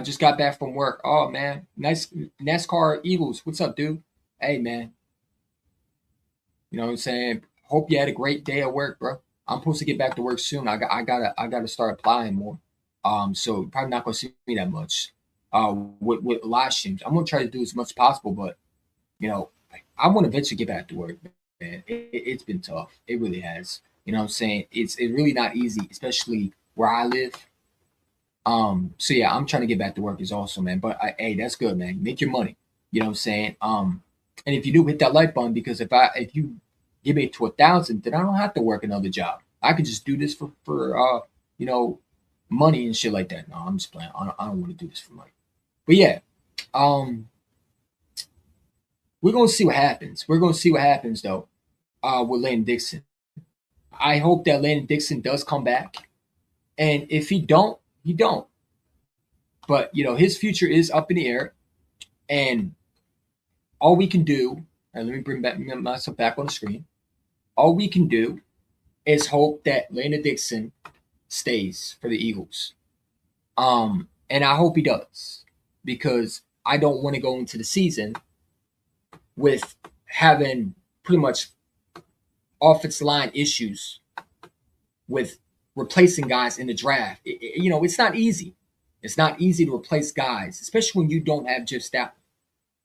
Just got back from work. Oh, man. Nice. NASCAR Eagles. What's up, dude? Hey, man. You know what I'm saying? Hope you had a great day at work, bro. I'm supposed to get back to work soon. I gotta start applying more. So you're probably not gonna see me that much. With live streams, I'm gonna try to do as much as possible, but you know, I want to eventually get back to work, man. It's been tough. It really has. You know what I'm saying? It's really not easy, especially where I live. So yeah, I'm trying to get back to work is also, man. But hey, that's good, man. Make your money. You know what I'm saying? And if you do, hit that like button, because if you give me to 1,000, then I don't have to work another job. I could just do this for you know, money and shit like that. No, I'm just playing. I don't want to do this for money. But yeah, we're gonna see what happens. We're gonna see what happens though, with Landon Dickerson. I hope that Landon Dickerson does come back, and if he don't, he don't. But you know, his future is up in the air, and all we can do. And let me bring myself back on the screen. All we can do is hope that Landon Dickerson stays for the Eagles. And I hope he does, because I don't want to go into the season with having pretty much offensive line issues with replacing guys in the draft. You know, it's not easy. It's not easy to replace guys, especially when you don't have Jeff Stoutland.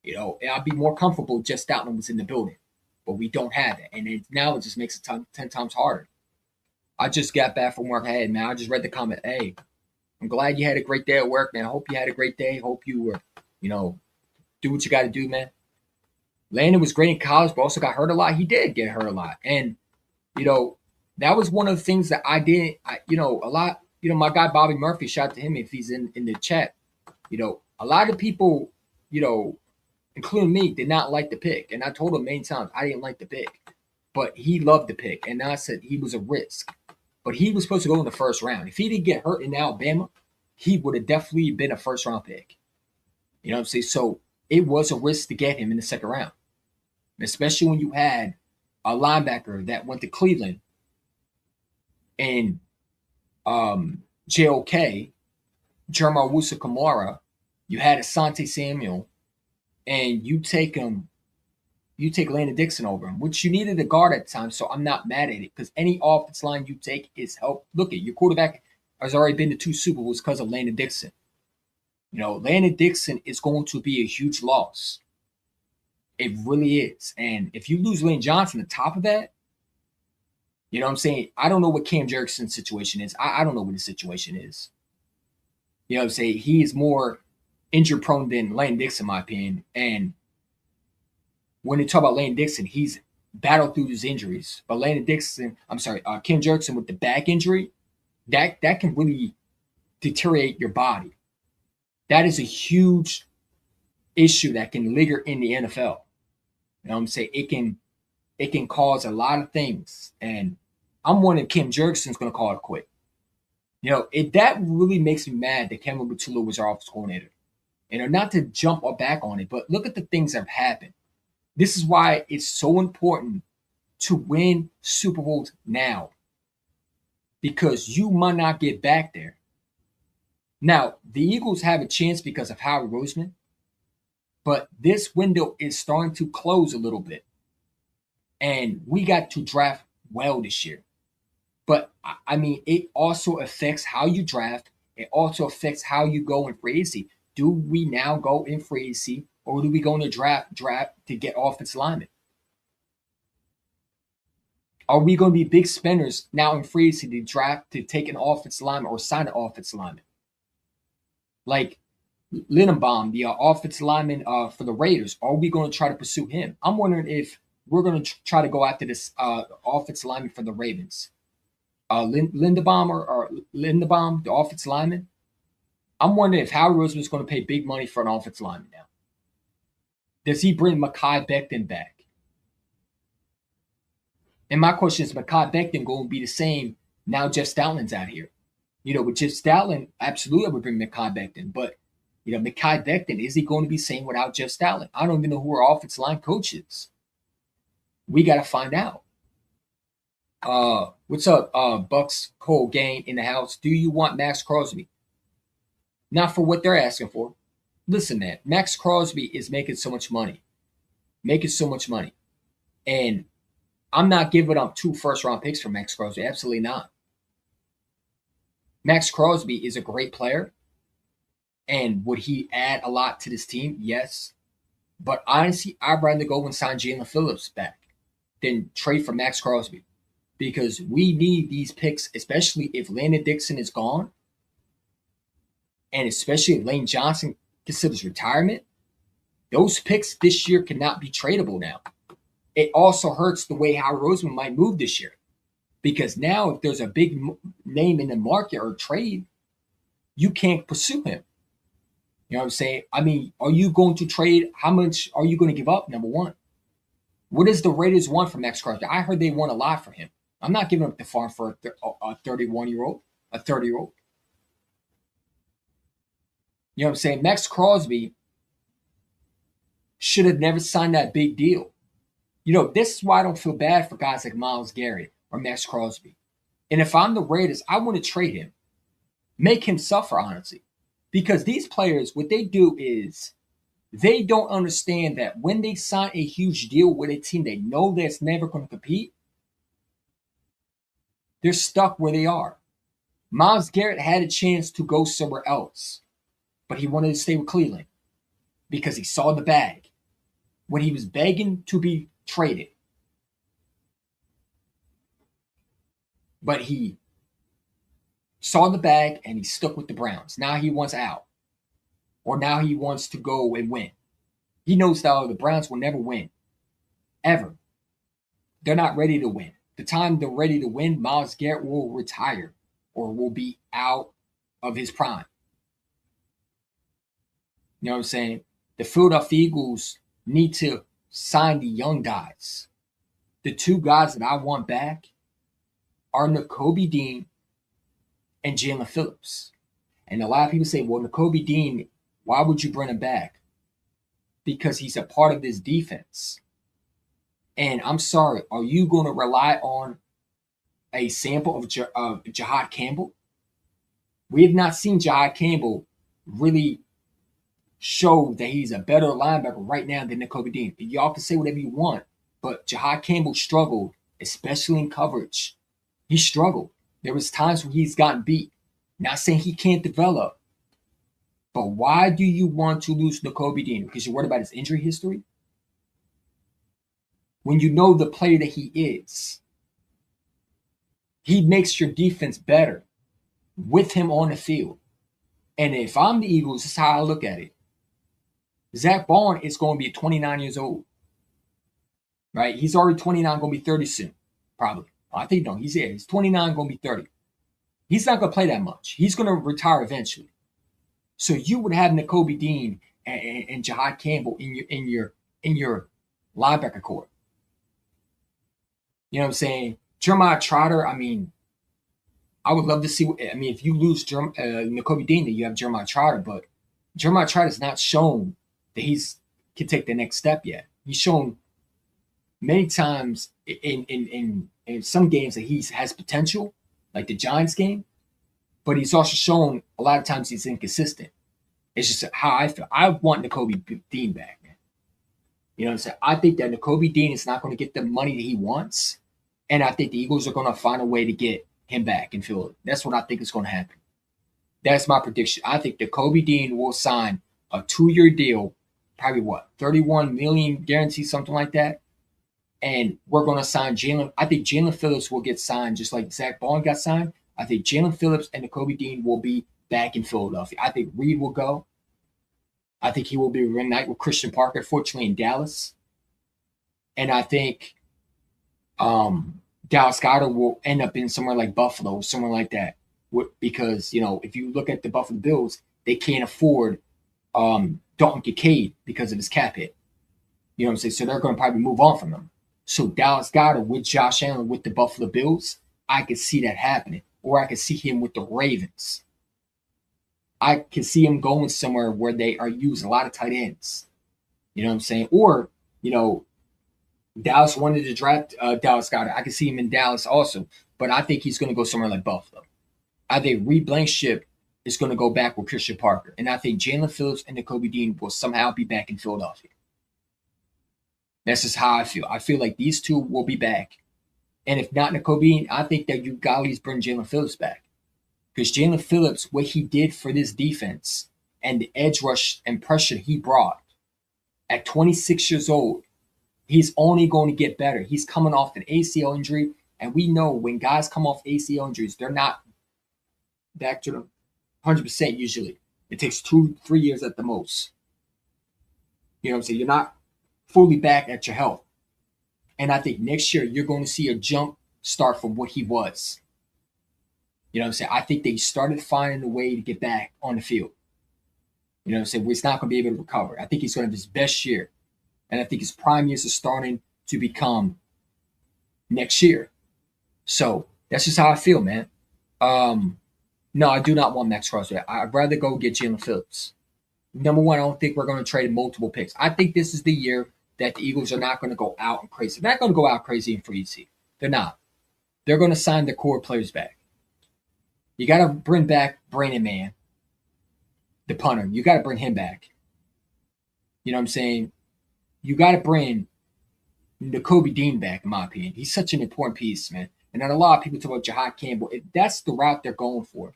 You know, I'd be more comfortable if Jeff Stoutland was in the building, but we don't have it. And now it just makes it 10 times harder. I just got back from work. Hey, man, I just read the comment. Hey, I'm glad you had a great day at work, man. I hope you had a great day. Hope you were, you know, do what you got to do, man. Landon was great in college, but also got hurt a lot. He did get hurt a lot. And, you know, that was one of the things that my guy Bobby Murphy, shout out to him if he's in the chat. You know, a lot of people, you know, including me, did not like the pick. And I told him many times I didn't like the pick. But he loved the pick. And I said he was a risk. But he was supposed to go in the first round. If he didn't get hurt in Alabama, he would have definitely been a first-round pick. You know what I'm saying? So it was a risk to get him in the second round, especially when you had a linebacker that went to Cleveland and JOK, Jeremiah Wusu-Kamara. You had Asante Samuel, and you take Landon Dickerson over him, which you needed a guard at the time, so I'm not mad at it, because any offense line you take is help. Look, at your quarterback has already been to 2 Super Bowls because of Landon Dickerson. You know, Landon Dickerson is going to be a huge loss. It really is. And if you lose Lane Johnson on top of that, you know what I'm saying? I don't know what Cam Jefferson's situation is. I don't know what his situation is. You know what I'm saying? He is more injury prone than Landon Dickerson, in my opinion. And when you talk about Landon Dickerson, he's battled through his injuries. But Cam Jefferson with the back injury, that can really deteriorate your body. That is a huge issue that can linger in the NFL. You know what I'm saying? it can cause a lot of things. And I'm wondering if Kim Jurgensen's going to call it quit. That really makes me mad that Kevin Batula was our offense coordinator. Not to jump back on it, but look at the things that have happened. This is why it's so important to win Super Bowls now, because you might not get back there. Now, the Eagles have a chance because of Howard Roseman, but this window is starting to close a little bit. And we got to draft well this year. But, I mean, it also affects how you draft. It also affects how you go in free agency. Do we now go in free agency, or do we go in the draft to get offensive linemen? Are we going to be big spenders now in free agency to draft to take an offensive lineman or sign an offensive lineman? Like Lindenbaum, the offensive lineman for the Raiders, are we going to try to pursue him? I'm wondering if we're going to try to go after this offensive lineman for the Ravens. Lindenbaum or Lindenbaum, the offensive lineman. I'm wondering if Howard Roseman is going to pay big money for an offensive lineman now. Does he bring Mekhi Becton back? And my question is, Mekhi Becton going to be the same now Jeff Stoutland's out here? With Jeff Stoutland, absolutely I would bring Mekhi Becton. But, Mekhi Becton, is he going to be the same without Jeff Stoutland? I don't even know who our offensive line coach is. We got to find out. What's up, Bucks Cole Gang in the house? Do you want Max Crosby? Not for what they're asking for. Listen, man, Max Crosby is making so much money. And I'm not giving up 2 first-round picks for Max Crosby. Absolutely not. Max Crosby is a great player. And would he add a lot to this team? Yes. But honestly, I'd rather go and sign Jalen Phillips back than trade for Max Crosby. Because we need these picks, especially if Landon Dickerson is gone. And especially if Lane Johnson considers retirement. Those picks this year cannot be tradable now. It also hurts the way Howard Roseman might move this year. Because now if there's a big name in the market or trade, you can't pursue him. You know what I'm saying? I mean, are you going to trade? How much are you going to give up, number one? What does the Raiders want from Max Crosby? I heard they want a lot for him. I'm not giving up the farm for a 31-year-old, a 30-year-old. You know what I'm saying? Max Crosby should have never signed that big deal. This is why I don't feel bad for guys like Myles Garrett or Max Crosby. And if I'm the Raiders, I want to trade him. Make him suffer, honestly. Because these players, what they do is they don't understand that when they sign a huge deal with a team they know that's never going to compete, they're stuck where they are. Myles Garrett had a chance to go somewhere else, but he wanted to stay with Cleveland because he saw the bag when he was begging to be traded. But he saw the bag and he stuck with the Browns. Now he wants out. Or now he wants to go and win. He knows that the Browns will never win. Ever. They're not ready to win. The time they're ready to win, Myles Garrett will retire or will be out of his prime. You know what I'm saying? The Philadelphia Eagles need to sign the young guys. The 2 guys that I want back are Nakobe Dean and Jalen Phillips. And a lot of people say, well, Nakobe Dean, why would you bring him back? Because he's a part of this defense. And I'm sorry, are you going to rely on a sample of Jahad Campbell? We have not seen Jahad Campbell really show that he's a better linebacker right now than Nakobe Dean. Y'all can say whatever you want, but Jahad Campbell struggled, especially in coverage. He struggled. There was times when he's gotten beat. Not saying he can't develop, but why do you want to lose Nakobe Dean? Because you're worried about his injury history? When you know the player that he is, he makes your defense better with him on the field. And if I'm the Eagles, this is how I look at it. Zach Bond is going to be 29 years old. Right? He's already 29, going to be 30 soon. Probably. I think no, he's 29, going to be 30. He's not going to play that much. He's going to retire eventually. So you would have Nakobe Dean and Jahad Campbell in your linebacker core. You know what I'm saying? Jeremiah Trotter, I mean, I would love to see. I mean, if you lose Nakobe Dean, then you have Jeremiah Trotter, but Jeremiah Trotter's not shown that he's can take the next step yet. He's shown many times in some games that he has potential, like the Giants game, but he's also shown a lot of times he's inconsistent. It's just how I feel. I want Nakobe Dean back, man. You know what I'm saying? I think that Nakobe Dean is not going to get the money that he wants, and I think the Eagles are going to find a way to get him back in Philly. That's what I think is going to happen. That's my prediction. I think Nakobe Dean will sign a 2-year deal, probably what, 31 million guarantee, something like that. And we're going to sign Jalen. I think Jalen Phillips will get signed just like Zach Bond got signed. I think Jalen Phillips and Nakobe Dean will be back in Philadelphia. I think Reed will go. I think he will be reunited with Christian Parker, fortunately in Dallas. And I think Dallas Goedert will end up in somewhere like Buffalo, somewhere like that. Because, you know, if you look at the Buffalo Bills, they can't afford Dalton Kincaid because of his cap hit. You know what I'm saying? So they're going to probably move on from him. So Dallas Goedert with Josh Allen with the Buffalo Bills, I could see that happening. Or I could see him with the Ravens. I can see him going somewhere where they are using a lot of tight ends. You know what I'm saying? Or, you know, Dallas wanted to draft Dallas Goedert. I can see him in Dallas also. But I think he's going to go somewhere like Buffalo. I think Reed Blankenship is going to go back with Christian Parker. And I think Jalen Phillips and Nakobe Dean will somehow be back in Philadelphia. That's just how I feel. I feel like these two will be back. And if not Nakobe Dean, I think that you got to bring Jalen Phillips back. Because Jalen Phillips, what he did for this defense and the edge rush and pressure he brought at 26 years old, he's only going to get better. He's coming off an ACL injury. And we know when guys come off ACL injuries, they're not back to the 100% usually. It takes 2-3 years at the most. You know what I'm saying? You're not fully back at your health. And I think next year you're going to see a jump start from what he was. You know what I'm saying? I think they started finding a way to get back on the field. You know what I'm saying? Where he's not going to be able to recover. I think he's going to have his best year. And I think his prime years are starting to become next year. So that's just how I feel, man. No, I do not want Max Crosby. I'd rather go get Jalen Phillips. Number one, I don't think we're going to trade multiple picks. I think this is the year that the Eagles are not going to go out and crazy. They're not going to go out crazy in free agency. They're not. They're going to sign the core players back. You got to bring back Brandon Mann, the punter. You got to bring him back. You know what I'm saying? You got to bring Nakobe Dean back, in my opinion. He's such an important piece, man. And then a lot of people talk about Jahad Campbell. If that's the route they're going for,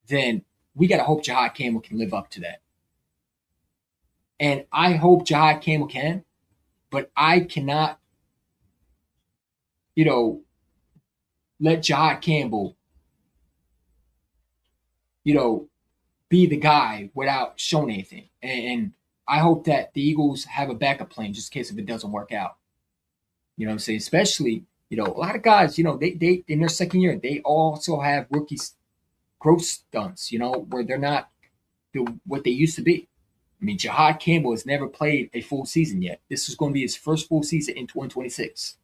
then we got to hope Jahad Campbell can live up to that. And I hope Jahad Campbell can, but I cannot, let Jahad Campbell, be the guy without showing anything. And I hope that the Eagles have a backup plan just in case if it doesn't work out. You know what I'm saying? Especially, a lot of guys, they in their second year, they also have rookies growth stunts, where they're not what they used to be. I mean, Jahad Campbell has never played a full season yet. This is going to be his first full season in 2026.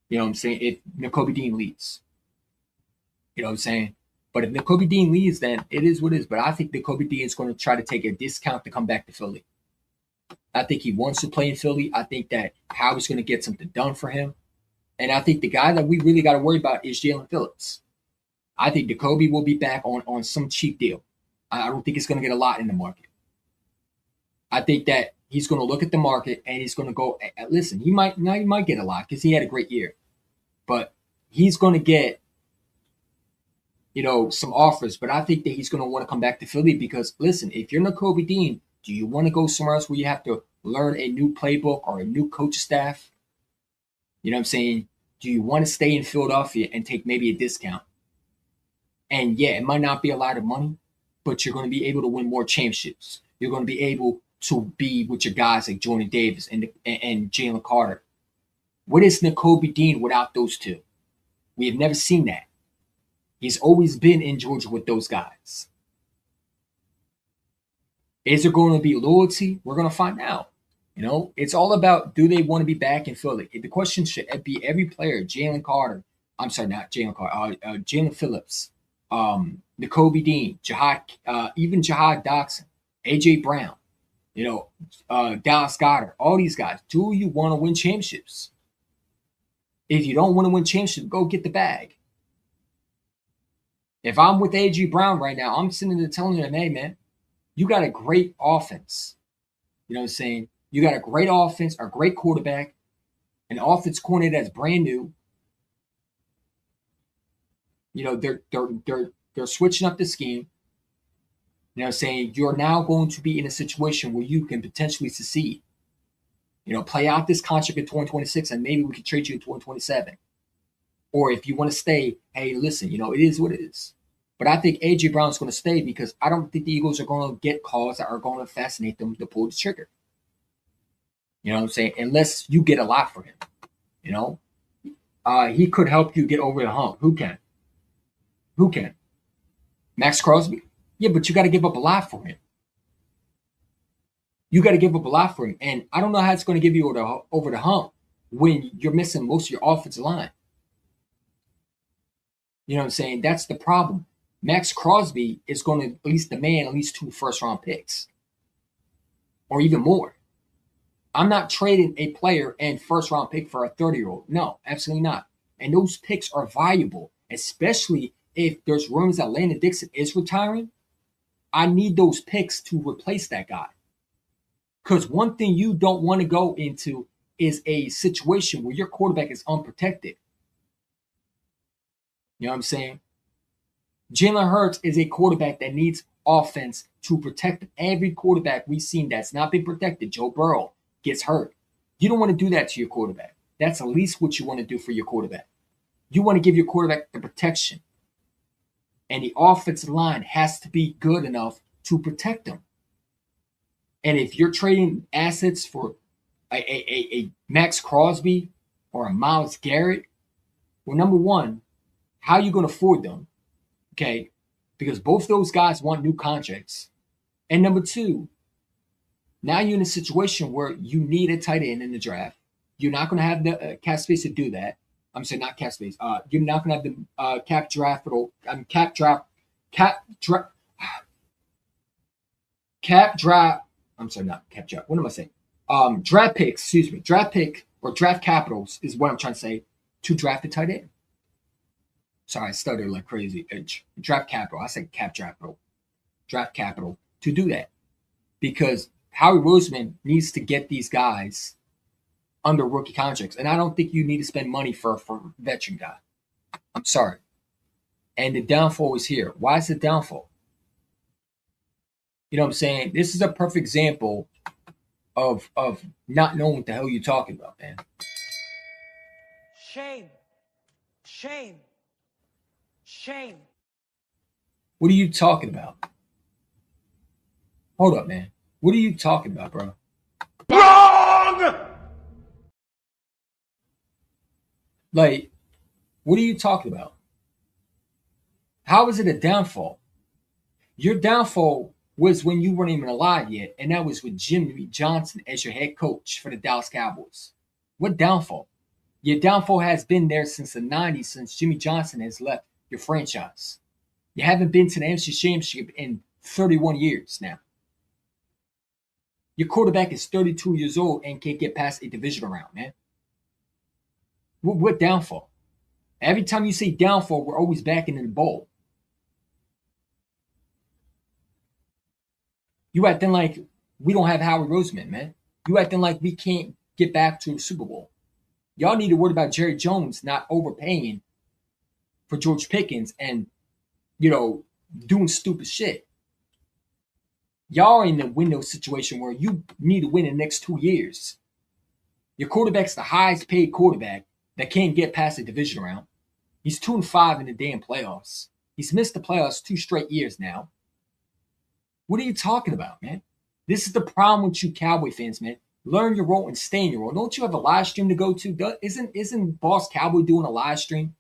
You know what I'm saying? If Nakobe Dean leaves. You know what I'm saying? But if Nakobe Dean leaves, then it is what it is. But I think Nakobe Dean is going to try to take a discount to come back to Philly. I think he wants to play in Philly. I think that Howard's going to get something done for him. And I think the guy that we really got to worry about is Jalen Phillips. I think Nakobe will be back on some cheap deal. I don't think it's going to get a lot in the market. I think that he's going to look at the market and he's going to go, listen, he might get a lot because he had a great year. But he's going to get, some offers. But I think that he's going to want to come back to Philly because, listen, if you're Nakobe Dean, do you want to go somewhere else where you have to learn a new playbook or a new coach staff? You know what I'm saying? Do you want to stay in Philadelphia and take maybe a discount? And yeah, it might not be a lot of money, but you're going to be able to win more championships. You're going to be able to be with your guys like Jordan Davis and Jalen Carter. What is Nakobe Dean without those two? We have never seen that. He's always been in Georgia with those guys. Is there going to be loyalty? We're going to find out. You know, it's all about, do they want to be back in Philly? The question should be every player, Jalen Carter. I'm sorry, not Jalen Carter, Jalen Phillips, Kobe Dean, even Jahad Doxson, AJ Brown, Dallas Goddard, all these guys. Do you want to win championships? If you don't want to win championships, go get the bag. If I'm with AJ Brown right now, I'm sitting there telling him, hey, man, you got a great offense. You know what I'm saying? You got a great offense, a great quarterback, an offense coordinator that's brand new. You know, they're switching up the scheme. You know, saying you're now going to be in a situation where you can potentially succeed. You know, play out this contract in 2026, and maybe we can trade you in 2027. Or if you want to stay, hey, listen, it is what it is. But I think AJ Brown's going to stay because I don't think the Eagles are going to get calls that are going to fascinate them to pull the trigger. You know what I'm saying? Unless you get a lot for him. He could help you get over the hump. Who can? Max Crosby? Yeah, but you got to give up a lot for him. And I don't know how it's going to give you over the hump when you're missing most of your offensive line. You know what I'm saying? That's the problem. Max Crosby is going to at least demand at least 2 first-round picks or even more. I'm not trading a player and first-round pick for a 30-year-old. No, absolutely not. And those picks are valuable, especially if there's rumors that Landon Dickerson is retiring. I need those picks to replace that guy. Because one thing you don't want to go into is a situation where your quarterback is unprotected. You know what I'm saying? Jalen Hurts is a quarterback that needs offense to protect him. Every quarterback we've seen that's not been protected, Joe Burrow, gets hurt. You don't want to do that to your quarterback. That's at least what you want to do for your quarterback. You want to give your quarterback the protection. And the offensive line has to be good enough to protect them. And if you're trading assets for a Max Crosby or a Myles Garrett, well, number one, how are you going to afford them? Okay, because both those guys want new contracts. And number two, now you're in a situation where you need a tight end in the draft. You're not going to have the cap space to do that. I'm saying not cap space. You're not going to have the cap draft. I'm sorry, not cap draft. What am I saying? Draft picks. Excuse me. Draft pick or draft capitals is what I'm trying to say to draft a tight end. Sorry, I stuttered like crazy. Draft capital. I said cap draft. Draft capital to do that because Howie Roseman needs to get these guys under rookie contracts. And I don't think you need to spend money for a veteran guy. I'm sorry. And the downfall is here. Why is the downfall? You know what I'm saying? This is a perfect example of not knowing what the hell you're talking about, man. Shame. Shame. Shame. What are you talking about? Hold up, man. What are you talking about, bro? Wrong! Like, what are you talking about? How is it a downfall? Your downfall was when you weren't even alive yet, and that was with Jimmy Johnson as your head coach for the Dallas Cowboys. What downfall? Your downfall has been there since the 90s, since Jimmy Johnson has left your franchise. You haven't been to the NFC Championship in 31 years now. Your quarterback is 32 years old and can't get past a division round, man. What downfall? Every time you say downfall, we're always backing in the bowl. You acting like we don't have Howie Roseman, man. You acting like we can't get back to the Super Bowl. Y'all need to worry about Jerry Jones not overpaying for George Pickens and, doing stupid shit. Y'all are in the window situation where you need to win in the next 2 years. Your quarterback's the highest paid quarterback that can't get past the division round. He's 2-5 in the damn playoffs. He's missed the playoffs 2 straight years now. What are you talking about, man? This is the problem with you Cowboy fans, man. Learn your role and stay in your role. Don't you have a live stream to go to? Isn't Boss Cowboy doing a live stream?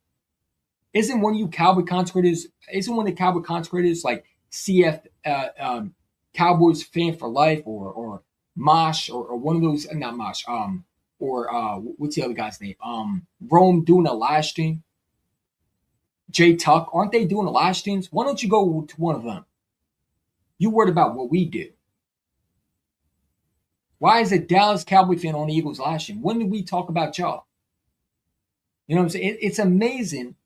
Isn't one of you Cowboy consecrators? Isn't one of the Cowboy consecrators like CF Cowboys fan for life or Mosh or one of those, not Mosh, or what's the other guy's name? Rome doing a live stream. Jay Tuck, aren't they doing a live streams? Why don't you go to one of them? You worried about what we do. Why is a Dallas Cowboy fan on the Eagles live stream? When did we talk about y'all? You know what I'm saying? It's amazing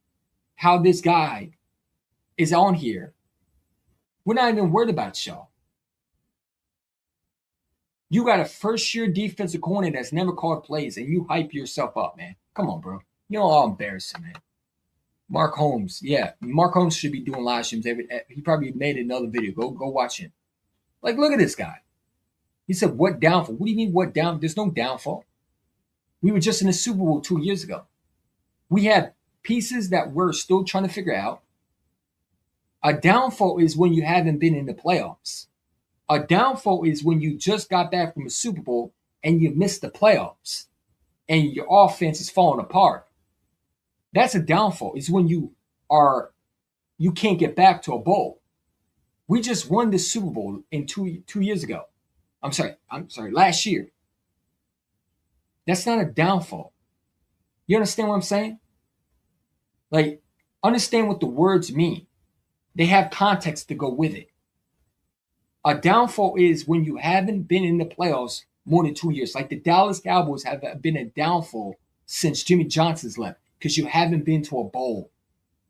how this guy is on here. We're not even worried about y'all. You got a first-year defensive corner that's never called plays, and you hype yourself up, man. Come on, bro. You know how embarrassing, man. Mark Holmes, yeah. Mark Holmes should be doing live streams. He probably made another video. Go watch him. Like, look at this guy. He said, what downfall? What do you mean, what down? There's no downfall. We were just in the Super Bowl 2 years ago. We have pieces that we're still trying to figure out. A downfall is when you haven't been in the playoffs. A downfall is when you just got back from a Super Bowl and you missed the playoffs and your offense is falling apart. That's a downfall. It's when you can't get back to a bowl. We just won the Super Bowl in 2 years ago. I'm sorry, last year. That's not a downfall. You understand what I'm saying? Like, understand what the words mean. They have context to go with it. A downfall is when you haven't been in the playoffs more than 2 years. Like the Dallas Cowboys have been a downfall since Jimmy Johnson's left because you haven't been to a bowl.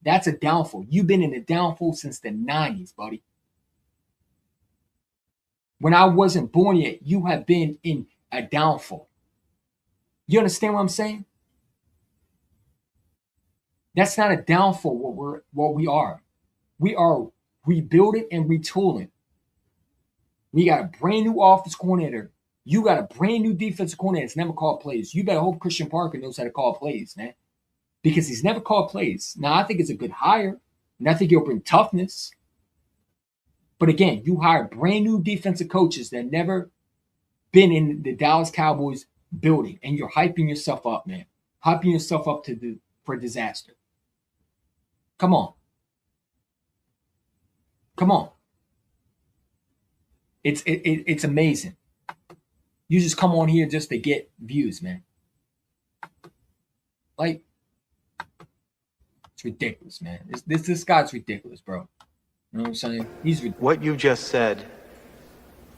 That's a downfall. You've been in a downfall since the 90s, buddy. When I wasn't born yet, you have been in a downfall. You understand what I'm saying? That's not a downfall, what we are. We are rebuilding and retooling. We got a brand new offensive coordinator. You got a brand new defensive coordinator that's never called plays. You better hope Christian Parker knows how to call plays, man. Because he's never called plays. Now, I think it's a good hire. And I think he'll bring toughness. But again, you hire brand new defensive coaches that never been in the Dallas Cowboys building. And you're hyping yourself up, man. Hyping yourself up for disaster. Come on. Come on. It's amazing. You just come on here just to get views, man. Like, it's ridiculous, man. This guy's ridiculous, bro. You know what I'm saying? He's ridiculous. What you just said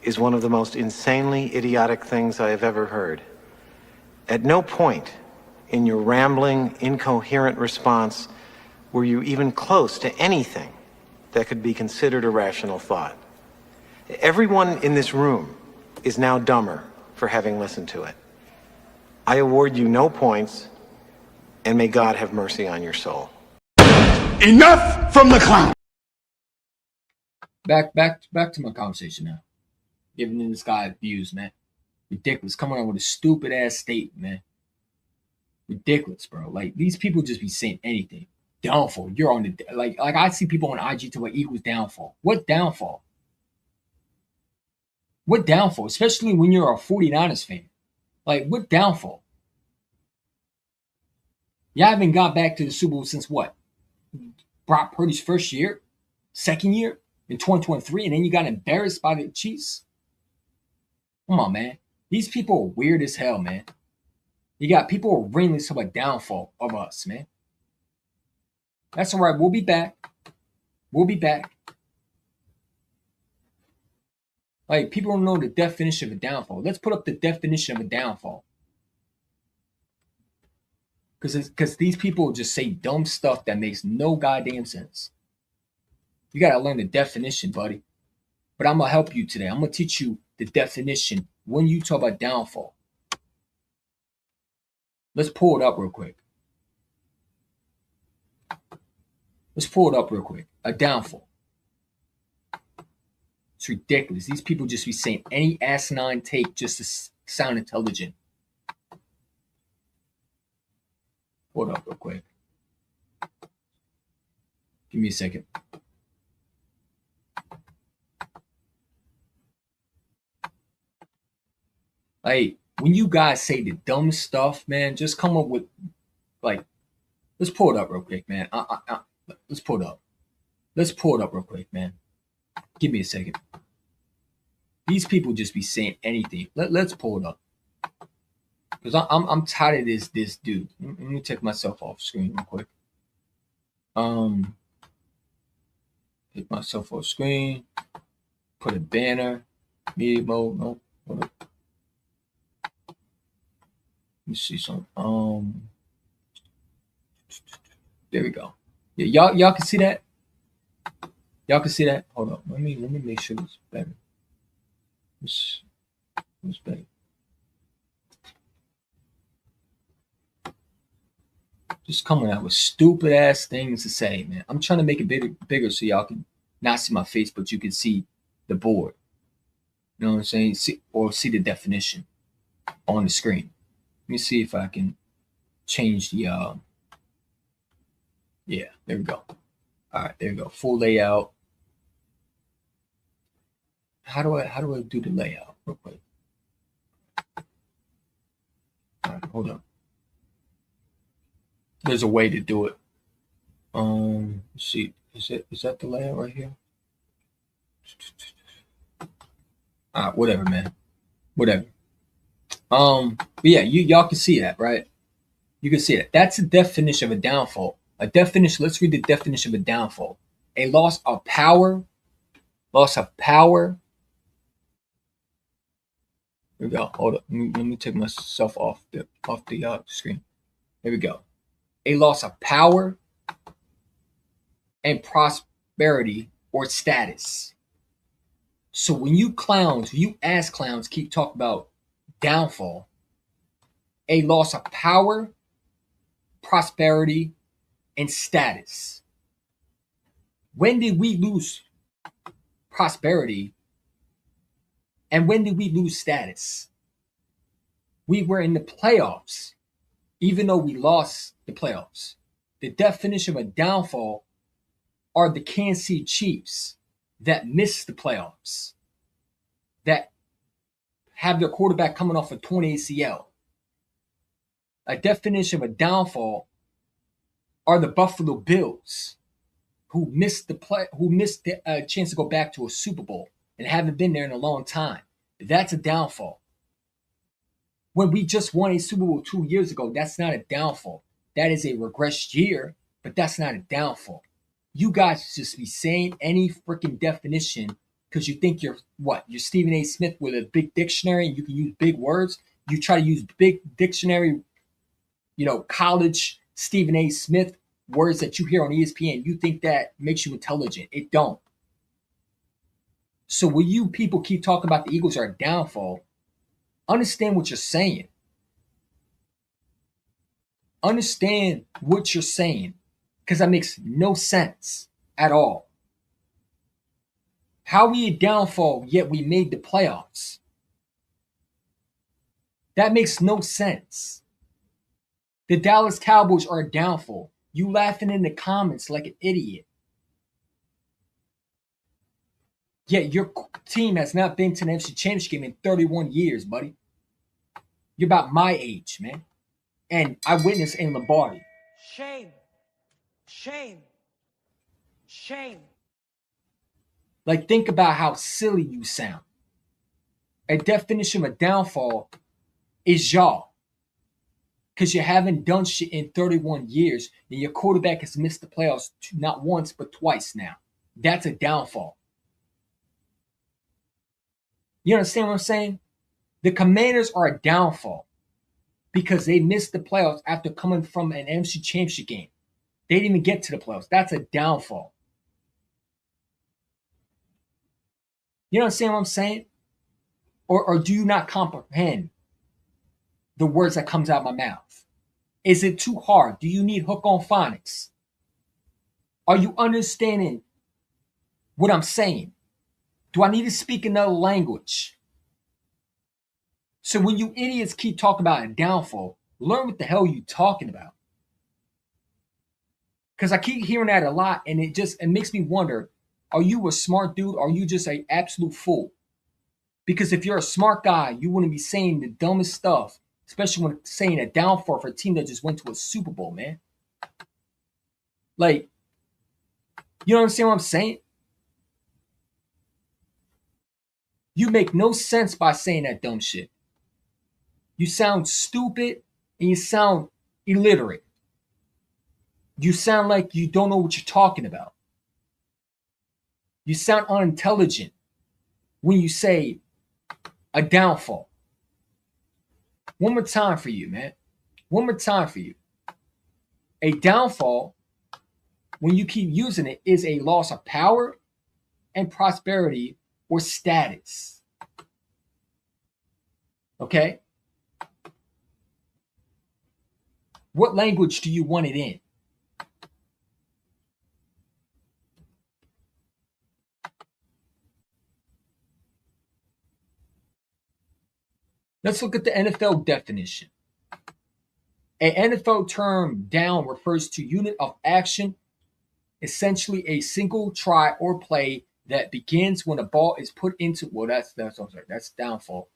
is one of the most insanely idiotic things I have ever heard. At no point in your rambling, incoherent response were you even close to anything that could be considered a rational thought. Everyone in this room is now dumber for having listened to it. I award you no points, and may God have mercy on your soul. Enough from the clown. Back to my conversation now. Giving this guy views, man. Ridiculous. Coming on with a stupid ass statement, man. Ridiculous, bro. Like, these people just be saying anything. Downfall. You're on the like I see people on IG to what equals downfall. What downfall? What downfall? Especially when you're a 49ers fan. Like, what downfall? You haven't got back to the Super Bowl since what? Brock Purdy's first year? Second year? In 2023? And then you got embarrassed by the Chiefs? Come on, man. These people are weird as hell, man. You got people who are ringing to a downfall of us, man. That's all right. We'll be back. We'll be back. Like, people don't know the definition of a downfall. Let's put up the definition of a downfall. Because these people just say dumb stuff that makes no goddamn sense. You got to learn the definition, buddy. But I'm going to help you today. I'm going to teach you the definition when you talk about downfall. Let's pull it up real quick. A downfall. It's ridiculous. These people just be saying any asinine take just to sound intelligent. Hold up real quick. Give me a second. Like, when you guys say the dumb stuff, man, just come up with, like, let's pull it up real quick, man. Let's pull it up. Let's pull it up real quick, man. Give me a second. These people just be saying anything. Let's pull it up. Because I'm tired of this dude. Let me take myself off screen real quick. Take myself off screen. Put a banner. Media mode. No. Hold up. Let me see something. There we go. Yeah, y'all can see that. Y'all can see that. Hold up. Let me make sure it's better. It's better. Just coming out with stupid ass things to say, man. I'm trying to make it bigger so y'all can not see my face, but you can see the board. You know what I'm saying? See the definition on the screen. Let me see if I can change the yeah, there we go. All right, there we go. Full layout. How do I do the layout real quick? All right, hold on. There's a way to do it. Let's see. Is that the layout right here? Whatever, man. Whatever. But yeah, y'all can see that, right? You can see it. That's a definition of a downfall. A definition, let's read the definition of a downfall. A loss of power. Here we go. Hold up. Let me take myself off the screen. There we go. A loss of power and prosperity or status. So when you ass clowns keep talking about downfall, a loss of power, prosperity, and status. When did we lose prosperity? And when did we lose status? We were in the playoffs, even though we lost the playoffs. The definition of a downfall are the Kansas City Chiefs that missed the playoffs, that have their quarterback coming off a torn ACL. A definition of a downfall are the Buffalo Bills, who missed the chance to go back to a Super Bowl and haven't been there in a long time. That's a downfall. When we just won a Super Bowl 2 years ago, that's not a downfall. That is a regressed year, but that's not a downfall. You guys just be saying any freaking definition because you think you're Stephen A. Smith with a big dictionary and you can use big words. You try to use big dictionary, college Stephen A. Smith words that you hear on ESPN. You think that makes you intelligent. It don't. So when you people keep talking about the Eagles are a downfall, understand what you're saying. Understand what you're saying, because that makes no sense at all. How are we a downfall, yet we made the playoffs? That makes no sense. The Dallas Cowboys are a downfall. You laughing in the comments like an idiot. Yet your team has not been to the NFC Championship game in 31 years, buddy. You're about my age, man. And I witnessed in Lombardi. Shame. Shame. Shame. Like, think about how silly you sound. A definition of a downfall is y'all. Because you haven't done shit in 31 years, and your quarterback has missed the playoffs not once, but twice now. That's a downfall. You understand what I'm saying? The Commanders are a downfall because they missed the playoffs after coming from an NFC Championship game. They didn't even get to the playoffs. That's a downfall. You understand what I'm saying? Or do you not comprehend the words that comes out of my mouth? Is it too hard? Do you need hook on phonics? Are you understanding what I'm saying? Do I need to speak another language? So when you idiots keep talking about a downfall, learn what the hell you're talking about. Because I keep hearing that a lot, and it makes me wonder, are you a smart dude, or are you just an absolute fool? Because if you're a smart guy, you wouldn't be saying the dumbest stuff, especially when saying a downfall for a team that just went to a Super Bowl, man. Like, you understand what I'm saying? You make no sense by saying that dumb shit. You sound stupid and you sound illiterate. You sound like you don't know what you're talking about. You sound unintelligent when you say a downfall. One more time for you, man. One more time for you. A downfall, when you keep using it, is a loss of power and prosperity or status. Okay? What language do you want it in? Let's look at the NFL definition. An NFL term down refers to unit of action, essentially a single try or play that begins when a ball is put into, well, that's downfall.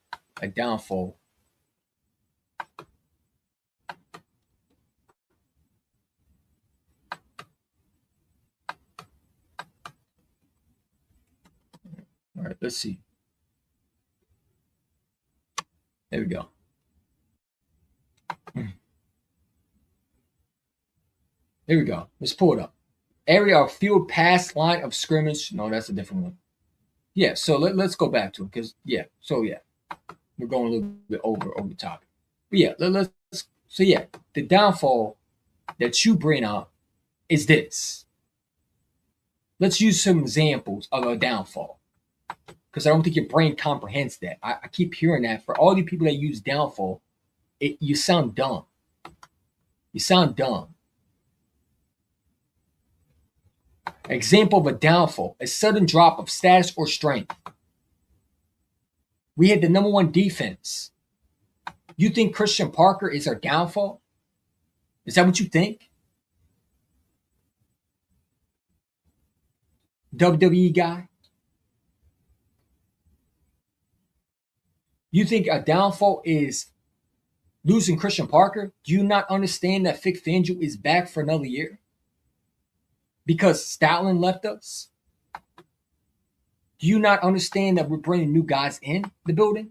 A downfall. All right, let's see. There we go. There we go. Let's pull it up. Area of field past line of scrimmage. No, that's a different one. Yeah, so let's go back to it because, we're going a little bit over the topic. But yeah, the downfall that you bring up is this. Let's use some examples of a downfall because I don't think your brain comprehends that. I keep hearing that. For all you people that use downfall, you sound dumb. You sound dumb. Example of a downfall, a sudden drop of status or strength. We had the number one defense. You think Christian Parker is our downfall? Is that what you think? WWE guy? You think a downfall is losing Christian Parker? Do you not understand that Vic Fangio is back for another year? Because Stoutland left us? Do you not understand that we're bringing new guys in the building?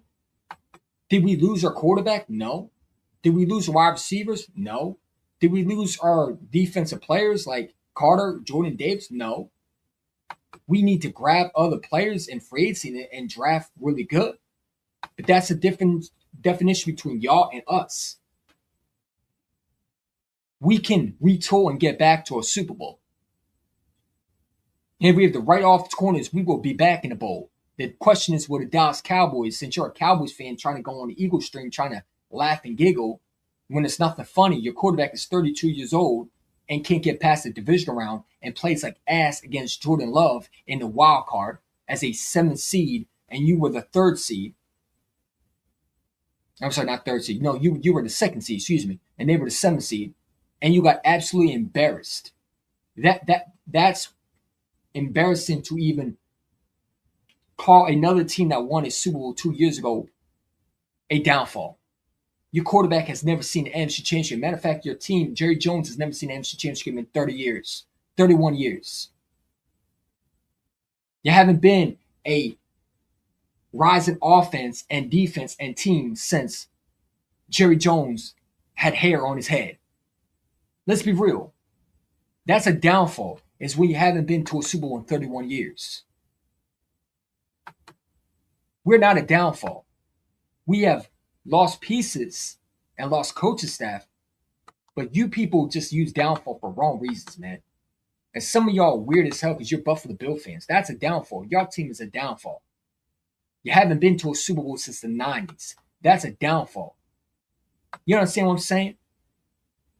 Did we lose our quarterback? No. Did we lose wide receivers? No. Did we lose our defensive players like Carter, Jordan Davis? No. We need to grab other players in free agency and draft really good. But that's a different definition between y'all and us. We can retool and get back to a Super Bowl. And if we have the right off corners, we will be back in the bowl. The question is, will the Dallas Cowboys, since you're a Cowboys fan trying to go on the Eagle stream, trying to laugh and giggle when it's nothing funny, your quarterback is 32 years old and can't get past the division round and plays like ass against Jordan Love in the wild card as a 7th seed, and you were the 3rd seed. I'm sorry, not 3rd seed. No, you were the 2nd seed, excuse me, and they were the 7th seed, and you got absolutely embarrassed. That's embarrassing to even call another team that won a Super Bowl 2 years ago a downfall. Your quarterback has never seen an NFC championship. Matter of fact, your team, Jerry Jones, has never seen an NFC championship in 30 years, 31 years. You haven't been a rising offense and defense and team since Jerry Jones had hair on his head. Let's be real. That's a downfall, is when you haven't been to a Super Bowl in 31 years. We're not a downfall. We have lost pieces and lost coaching staff, but you people just use downfall for wrong reasons, man. And some of y'all are weird as hell because you're Buffalo Bill fans. That's a downfall. Your team is a downfall. You haven't been to a Super Bowl since the 90s. That's a downfall. You understand what I'm saying?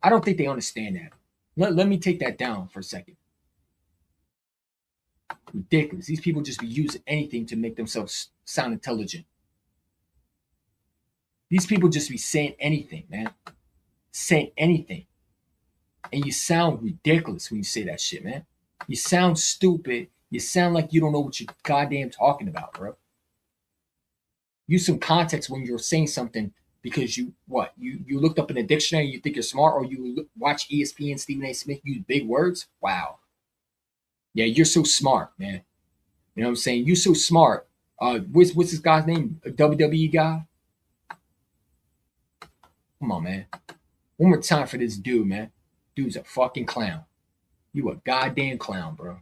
I don't think they understand that. Let me take that down for a second. Ridiculous. These people just be using anything to make themselves sound intelligent. These people just be saying anything, man. Saying anything. And you sound ridiculous when you say that shit, man. You sound stupid. You sound like you don't know what you're goddamn talking about, bro. Use some context when you're saying something because you looked up in a dictionary, you think you're smart, or you watch ESPN, Stephen A. Smith use big words? Wow. Yeah, you're so smart, man. You know what I'm saying? You're so smart. What's this guy's name? A WWE guy? Come on, man. One more time for this dude, man. Dude's a fucking clown. You a goddamn clown, bro.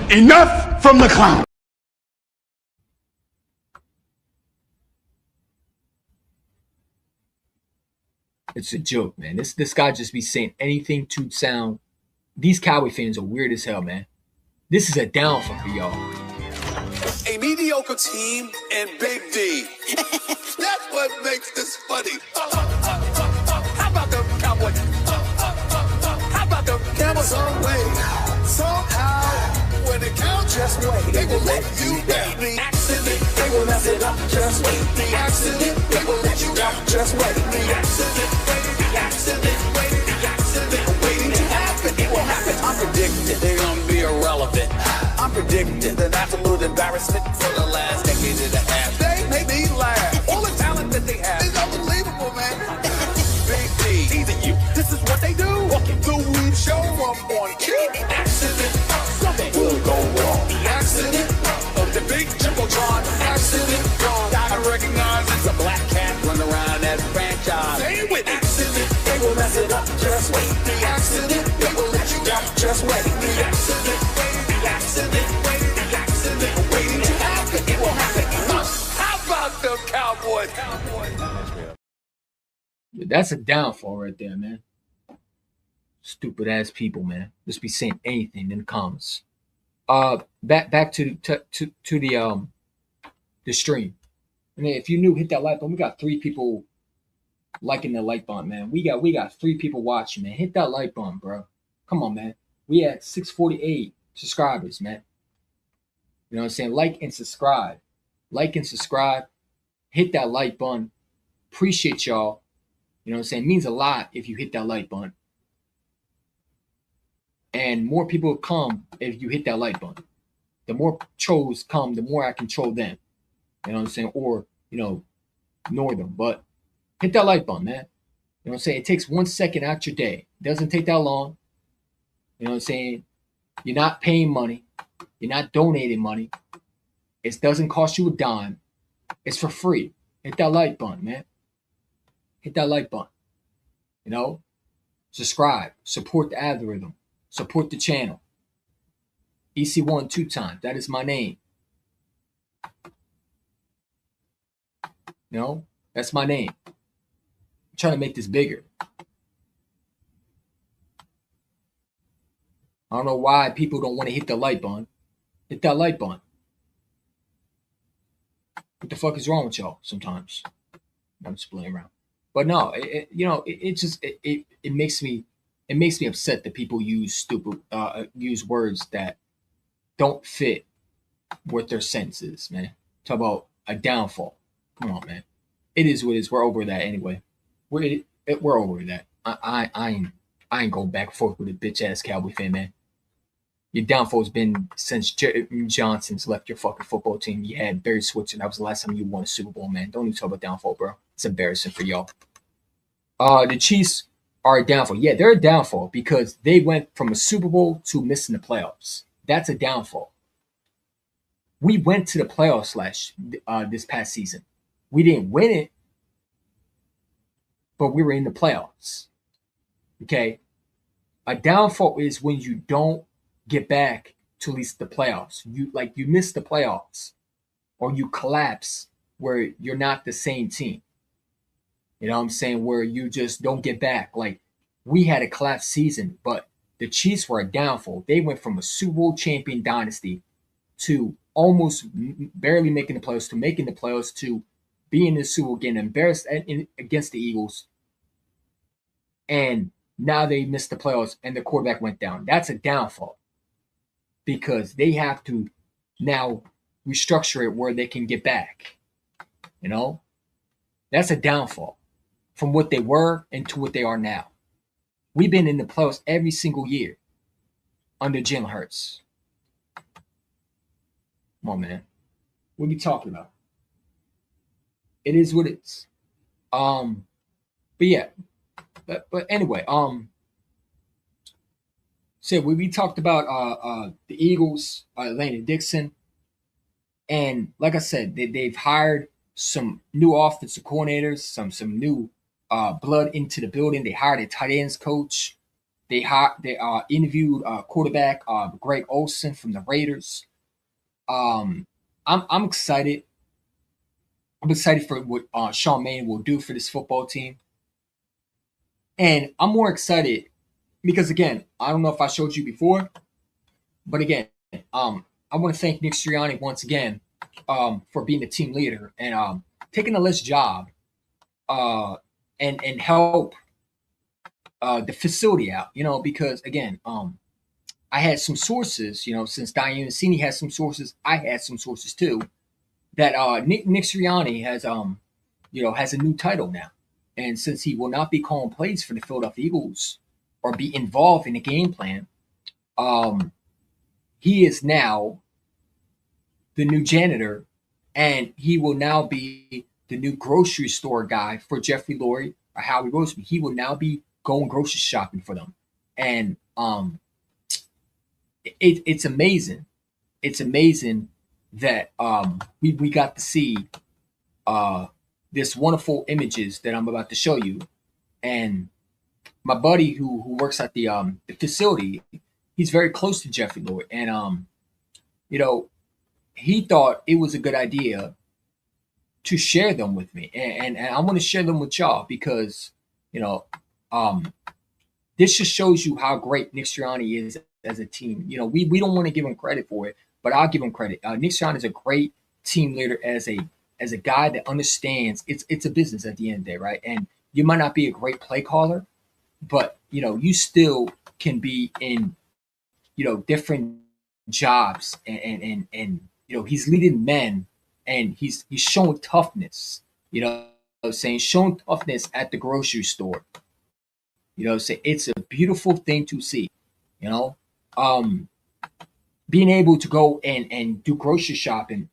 Enough from the clown. It's a joke, man. This guy just be saying anything to sound. These Cowboy fans are weird as hell, man. This is a downfall for y'all. A mediocre team and Big D. That's what makes this funny. How about the Cowboys? How about the Cowboys? Some way, somehow, when it counts, just wait. They will let you down. The accident, they will mess it up. Just wait. The accident, they will let you down. Just wait. The accident, the accident, the accident, waiting to happen. It will happen. I'm predicting they're gonna be irrelevant. I'm predicting an absolute embarrassment for the last decade and a half. They make me laugh. All the talent that they have is unbelievable, man. Big D, teasing you. This is what they do. Walking through, we show up on cue. Accident, something will go wrong. The accident of the big Jumbotron. Accident, gone. Gotta recognize it's a black cat running around that franchise. Say with it. Accident, they will mess it up. Just wait. The accident, they will let you down. Just wait. The accident. The accident, waiting to happen. It will happen. How about the Cowboys? That's a downfall right there, man. Stupid ass people, man. Just be saying anything in the comments. Back to the stream. And if you new, hit that like button. We got 3 people liking the like button, man. We got 3 people watching, man. Hit that like button, bro. Come on, man. We at 648 subscribers, man. You know what I'm saying? Like and subscribe. Like and subscribe. Hit that like button. Appreciate y'all. You know what I'm saying? It means a lot if you hit that like button. And more people come if you hit that like button. The more trolls come, the more I can troll them. You know what I'm saying? Or, ignore them. But hit that like button, man. You know what I'm saying? It takes 1 second out your day. It doesn't take that long. You know what I'm saying? You're not paying money. You're not donating money. It doesn't cost you a dime. It's for free. Hit that like button, man. Hit that like button. Subscribe. Support the algorithm. Support the channel. EC1 2 times. That is my name. That's my name. I'm trying to make this bigger. I don't know why people don't want to hit the like button. Hit that like button. What the fuck is wrong with y'all sometimes? I'm just playing around. But no, it makes me upset that people use use words that don't fit what their sense is, man. Talk about a downfall. Come on, man. It is what it is. We're over that anyway. We're over that. I ain't going back and forth with a bitch ass Cowboy fan, man. Your downfall's been since Johnson's left your fucking football team. You had Barry Switzer. That was the last time you won a Super Bowl, man. Don't even talk about downfall, bro. It's embarrassing for y'all. The Chiefs are a downfall. Yeah, they're a downfall because they went from a Super Bowl to missing the playoffs. That's a downfall. We went to the playoffs this past season. We didn't win it, but we were in the playoffs. Okay? A downfall is when you don't get back to at least the playoffs. You miss the playoffs or you collapse where you're not the same team. You know what I'm saying? Where you just don't get back. Like, we had a collapsed season, but the Chiefs were a downfall. They went from a Super Bowl champion dynasty to almost barely making the playoffs to making the playoffs to being in the Super Bowl, getting embarrassed against the Eagles. And now they missed the playoffs and the quarterback went down. That's a downfall because they have to now restructure it where they can get back. That's a downfall from what they were into what they are now. We've been in the playoffs every single year under Jalen Hurts. Come on, man. What are you talking about? It is what it is. But yeah. But anyway, so we talked about the Eagles, Dickerson. And like I said, they've hired some new offensive coordinators, some new blood into the building. They hired a tight ends coach. They interviewed quarterback Greg Olson from the Raiders. Um, I'm excited. I'm excited for what Sean Mannion will do for this football team, and I'm more excited because again, I don't know if I showed you before, but again, I want to thank Nick Sirianni once again for being the team leader and taking a less job and help the facility out. Because again, I had some sources. Since Diane Cini has some sources, I had some sources too. That Nick Sirianni has a new title now, and since he will not be calling plays for the Philadelphia Eagles or be involved in the game plan, he is now the new janitor, and he will now be the new grocery store guy for Jeffrey Lurie or Howie Roseman. He will now be going grocery shopping for them, and it's amazing. It's amazing that we got to see this wonderful images that I'm about to show you, and my buddy who works at the facility, he's very close to Jeffrey Lurie, and he thought it was a good idea to share them with me, and I want to share them with y'all because this just shows you how great Nick Sirianni is as a team. We don't want to give him credit for it, but I'll give him credit. Nick Sirianni is a great team leader as a guy that understands it's a business at the end of the day, right? And you might not be a great play caller, but you still can be in different jobs, and he's leading men, and he's showing toughness. Showing toughness at the grocery store. It's a beautiful thing to see. Being able to go and do grocery shopping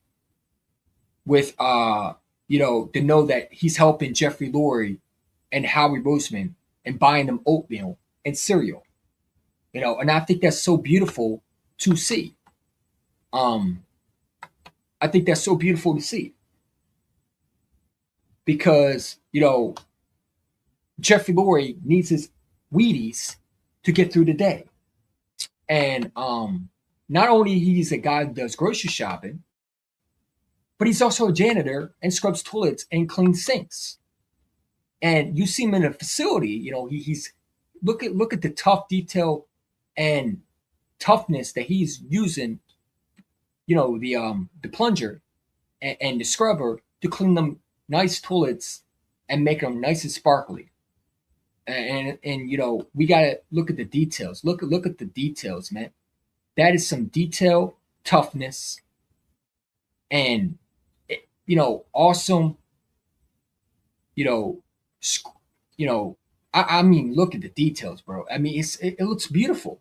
with to know that he's helping Jeffrey Lurie and Howie Roseman and buying them oatmeal and cereal. And I think that's so beautiful to see. I think that's so beautiful to see. Because, Jeffrey Lurie needs his Wheaties to get through the day. And not only he's a guy who does grocery shopping, but he's also a janitor and scrubs toilets and cleans sinks. And you see him in a facility, he's look at the tough detail and toughness that he's using, the plunger and the scrubber to clean them nice toilets and make them nice and sparkly. And we gotta look at the details. Look at the details, man. That is some detail, toughness, and awesome. I mean, look at the details, bro. I mean, it looks beautiful.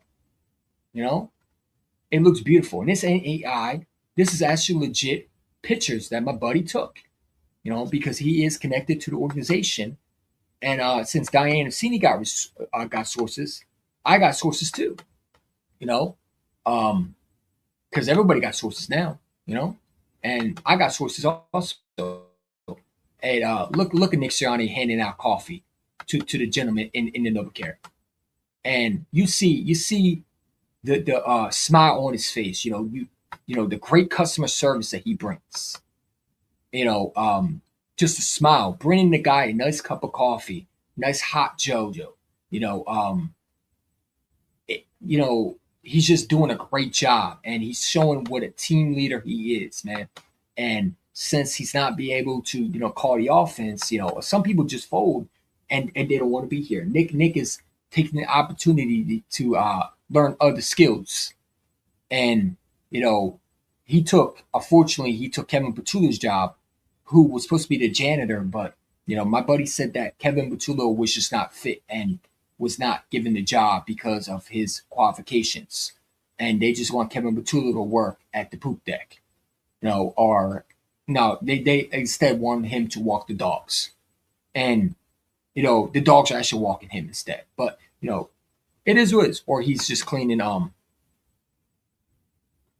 It looks beautiful, and this ain't AI. This is actually legit pictures that my buddy took. Because he is connected to the organization. And since Diane Cini got sources, I got sources too. Because everybody got sources now. And I got sources also. And look at Nick Sirianni handing out coffee to the gentleman in the NovaCare, and you see the smile on his face. The great customer service that he brings. Just a smile, bringing the guy a nice cup of coffee, nice hot JoJo. He's just doing a great job, and he's showing what a team leader he is, man. And since he's not be able to, call the offense, some people just fold and they don't want to be here. Nick is taking the opportunity to learn other skills, and unfortunately he took Kevin Petula's job, who was supposed to be the janitor, but my buddy said that Kevin Petula was just not fit and was not given the job because of his qualifications, and they just want Kevin Petula to work at the poop deck, or no, they instead want him to walk the dogs, and the dogs are actually walking him instead. But it is what it is, or he's just cleaning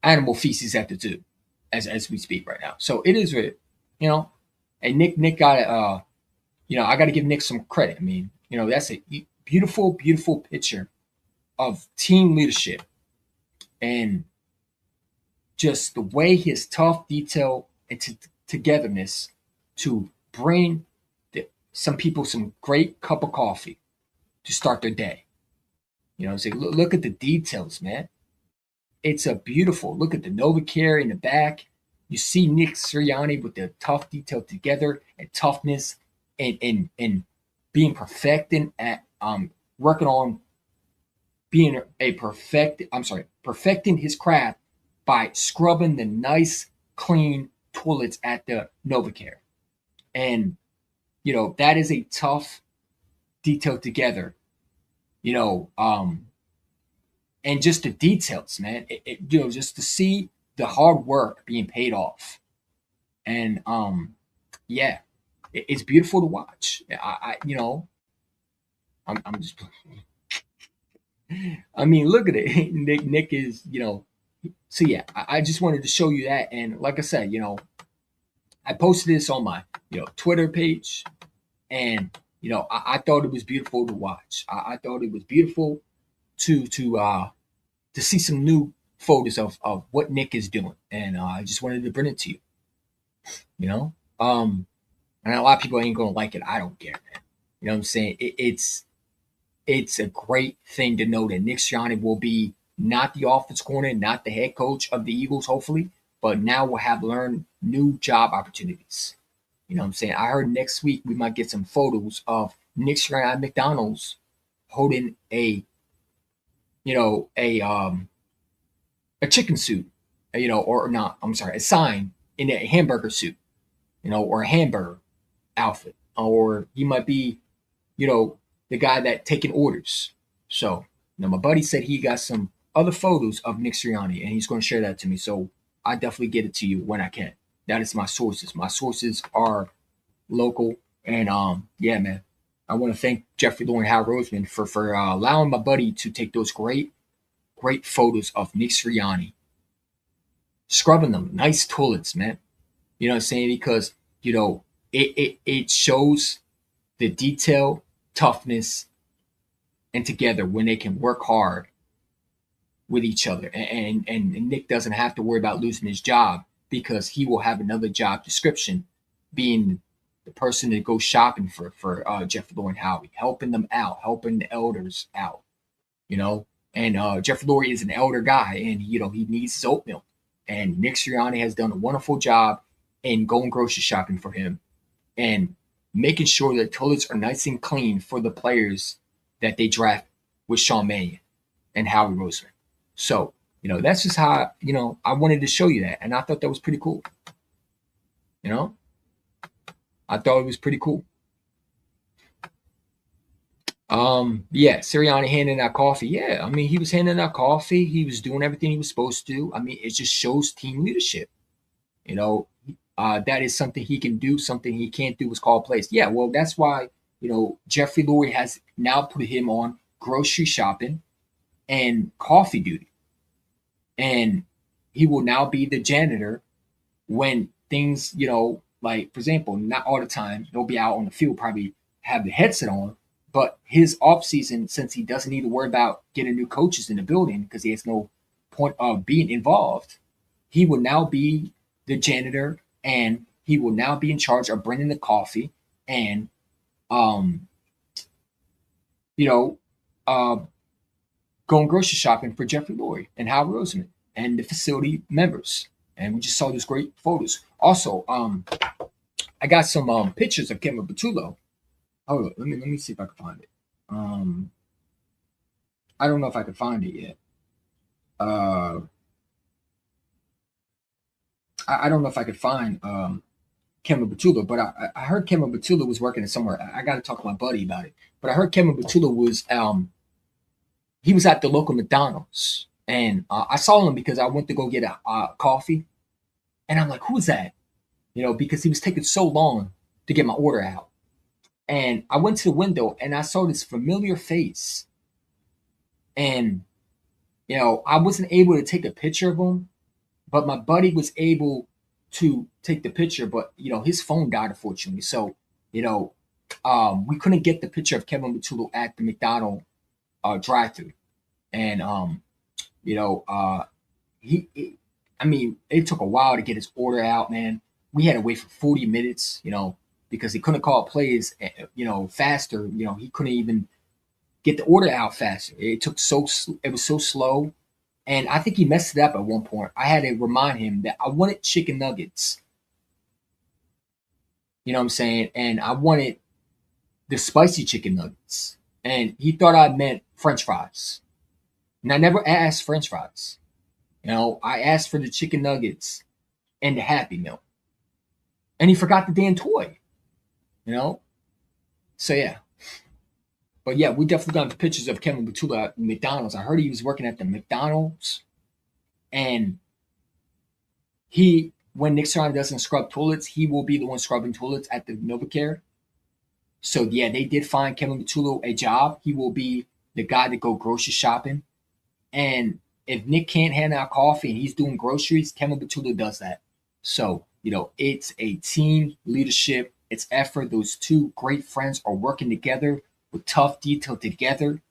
animal feces at the zoo. as we speak right now. So it is, and Nick got it. I got to give Nick some credit. I mean, that's a beautiful, beautiful picture of team leadership and just the way his tough detail and togetherness to bring some people some great cup of coffee to start their day. Say, look at the details, man. It's a beautiful look at the NovaCare in the back. You see Nick Sirianni with the tough detail together and toughness and being perfecting at working on being perfecting his craft by scrubbing the nice, clean toilets at the NovaCare. And that is a tough detail together. And just the details, man. Just to see the hard work being paid off. And it's beautiful to watch. I'm just I mean, look at it. Nick is, so yeah, I just wanted to show you that. And like I said, I posted this on my, Twitter page, and, I thought it was beautiful to watch. I thought it was beautiful to see some new photos of what Nick is doing. And I just wanted to bring it to you, and a lot of people ain't going to like it. I don't care, man. You know what I'm saying? It's a great thing to know that Nick Sirianni will be not the offense coordinator, not the head coach of the Eagles, hopefully, but now we'll have learned new job opportunities. You know what I'm saying? I heard next week we might get some photos of Nick Sirianni at McDonald's holding a chicken suit, or not, I'm sorry, a sign in a hamburger suit, or a hamburger outfit, or he might be, the guy that taking orders. So, my buddy said he got some other photos of Nick Sirianni, and he's going to share that to me. So I definitely get it to you when I can. That is my sources. My sources are local, and yeah, man. I want to thank Jeffrey Lurie and Hal Roseman for allowing my buddy to take those great photos of Nick Sirianni scrubbing them nice toilets, man. You know what I'm saying? Because it shows the detail, toughness, and together when they can work hard with each other. And Nick doesn't have to worry about losing his job because he will have another job description, being the person that goes shopping for Jeffrey Lurie and Howie, helping them out, helping the elders out, And Jeffrey Lurie is an elder guy, and he needs his oatmeal. And Nick Sirianni has done a wonderful job in going grocery shopping for him and making sure that toilets are nice and clean for the players that they draft with Sean Mannion and Howie Roseman. So, that's just how, I wanted to show you that. And I thought that was pretty cool. I thought it was pretty cool. Yeah, Sirianni handing out coffee. Yeah, I mean, he was handing out coffee. He was doing everything he was supposed to do. I mean, it just shows team leadership. That is something he can do. Something he can't do is call plays. Yeah, well, that's why, Jeffrey Lurie has now put him on grocery shopping and coffee duty. And he will now be the janitor when things, like, for example, not all the time, he'll be out on the field, probably have the headset on. But his offseason, since he doesn't need to worry about getting new coaches in the building because he has no point of being involved, he will now be the janitor, and he will now be in charge of bringing the coffee and, going grocery shopping for Jeffrey Lurie and Hal Roseman and the facility members. And we just saw these great photos. Also, I got some pictures of Kevin Patullo. Hold on, let me see if I can find it. I don't know if I can find it yet. I don't know if I could find Kevin Patullo, but I heard Kevin Patullo was working somewhere. I got to talk to my buddy about it. But I heard Kevin Patullo was he was at the local McDonald's, and I saw him because I went to go get a coffee, and I'm like, who's that? Because he was taking so long to get my order out. And I went to the window and I saw this familiar face. And, I wasn't able to take a picture of him, but my buddy was able to take the picture, but his phone died unfortunately. So, we couldn't get the picture of Kevin Matulu at the McDonald drive-thru. And it took a while to get his order out, man. We had to wait for 40 minutes, because he couldn't call plays, faster. He couldn't even get the order out faster. It was so slow. And I think he messed it up at one point. I had to remind him that I wanted chicken nuggets. You know what I'm saying? And I wanted the spicy chicken nuggets. And he thought I meant French fries. And I never asked French fries. I asked for the chicken nuggets and the Happy Meal. And he forgot the damn toy. So yeah. But yeah, we definitely got pictures of Kevin Matulu at McDonald's. I heard he was working at the McDonald's. And when Nick Sirianni doesn't scrub toilets, he will be the one scrubbing toilets at the NovaCare. So yeah, they did find Kevin Matulu a job. He will be the guy that go grocery shopping. And if Nick can't hand out coffee and he's doing groceries, Kevin Matulu does that. So, it's a team leadership. It's effort. Those two great friends are working together with tough detail together.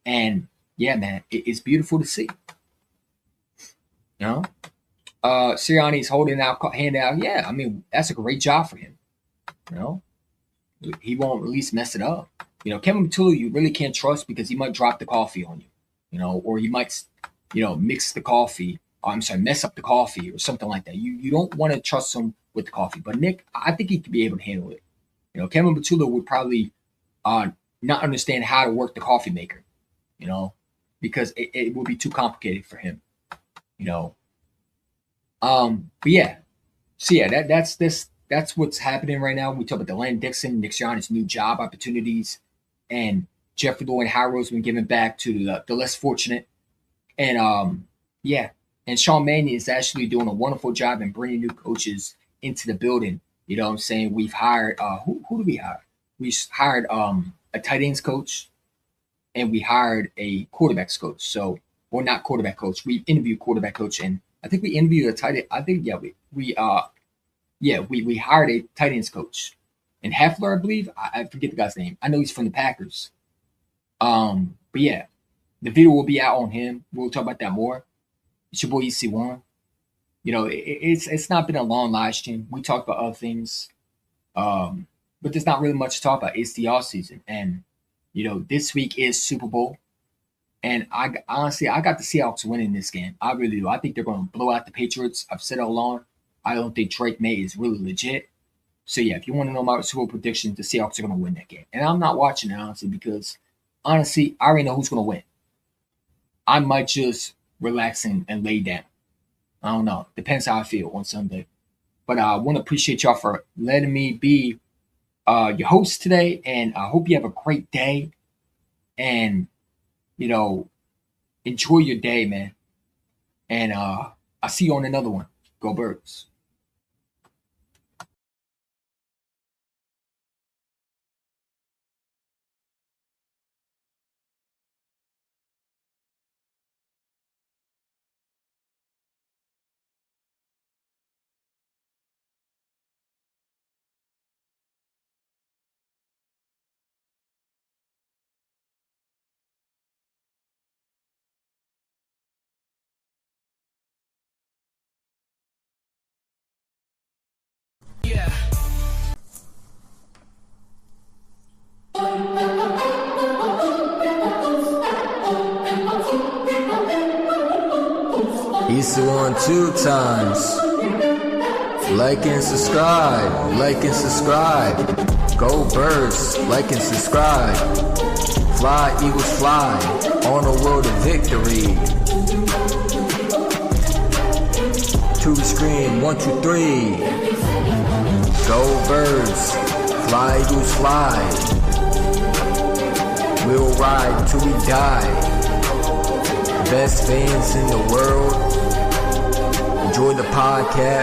And yeah, man, it's beautiful to see. Sirianni's holding out, hand out. Yeah, that's a great job for him. He won't at least mess it up. Kevin Matulu, you really can't trust because he might drop the coffee on you, or he might, mix the coffee. Mess up the coffee or something like that. You don't want to trust him with the coffee. But Nick, I think he could be able to handle it. Kevin Matulu would probably not understand how to work the coffee maker, because it would be too complicated for him, But yeah, so yeah, that's what's happening right now. We talk about Deland Dickerson, Nick Sirianni's new job opportunities, and Jeffrey Lloyd Harrow's been given back to the less fortunate, and and Sean Mannion is actually doing a wonderful job in bringing new coaches into the building. You know what I'm saying? We've hired who do we hire? We hired a tight ends coach, and we hired a quarterbacks coach. So, or not quarterback coach. We interviewed quarterback coach, and I think we interviewed a tight end. I think we hired a tight ends coach, and Heffler, I believe. I forget the guy's name. I know he's from the Packers. But yeah, the video will be out on him. We'll talk about that more. It's your boy EC1. It's not been a long live stream. We talked about other things, but there's not really much to talk about. It's the off season, and this week is Super Bowl, and I got the Seahawks winning this game. I really do. I think they're going to blow out the Patriots. I've said it all along. I don't think Drake May is really legit. So yeah, if you want to know my Super Bowl predictions, the Seahawks are going to win that game, and I'm not watching it honestly because honestly, I already know who's going to win. I might just relax and lay down. I don't know. Depends how I feel on Sunday. But I want to appreciate y'all for letting me be your host today. And I hope you have a great day. And, enjoy your day, man. And I'll see you on another one. Go Birds. EC1 2 times. Like and subscribe. Like and subscribe. Go Birds. Like and subscribe. Fly Eagles fly. On the road to victory. To the screen. 1, 2, 3. Go Birds. Fly Eagles fly. We'll ride till we die. Best fans in the world. Enjoy the podcast.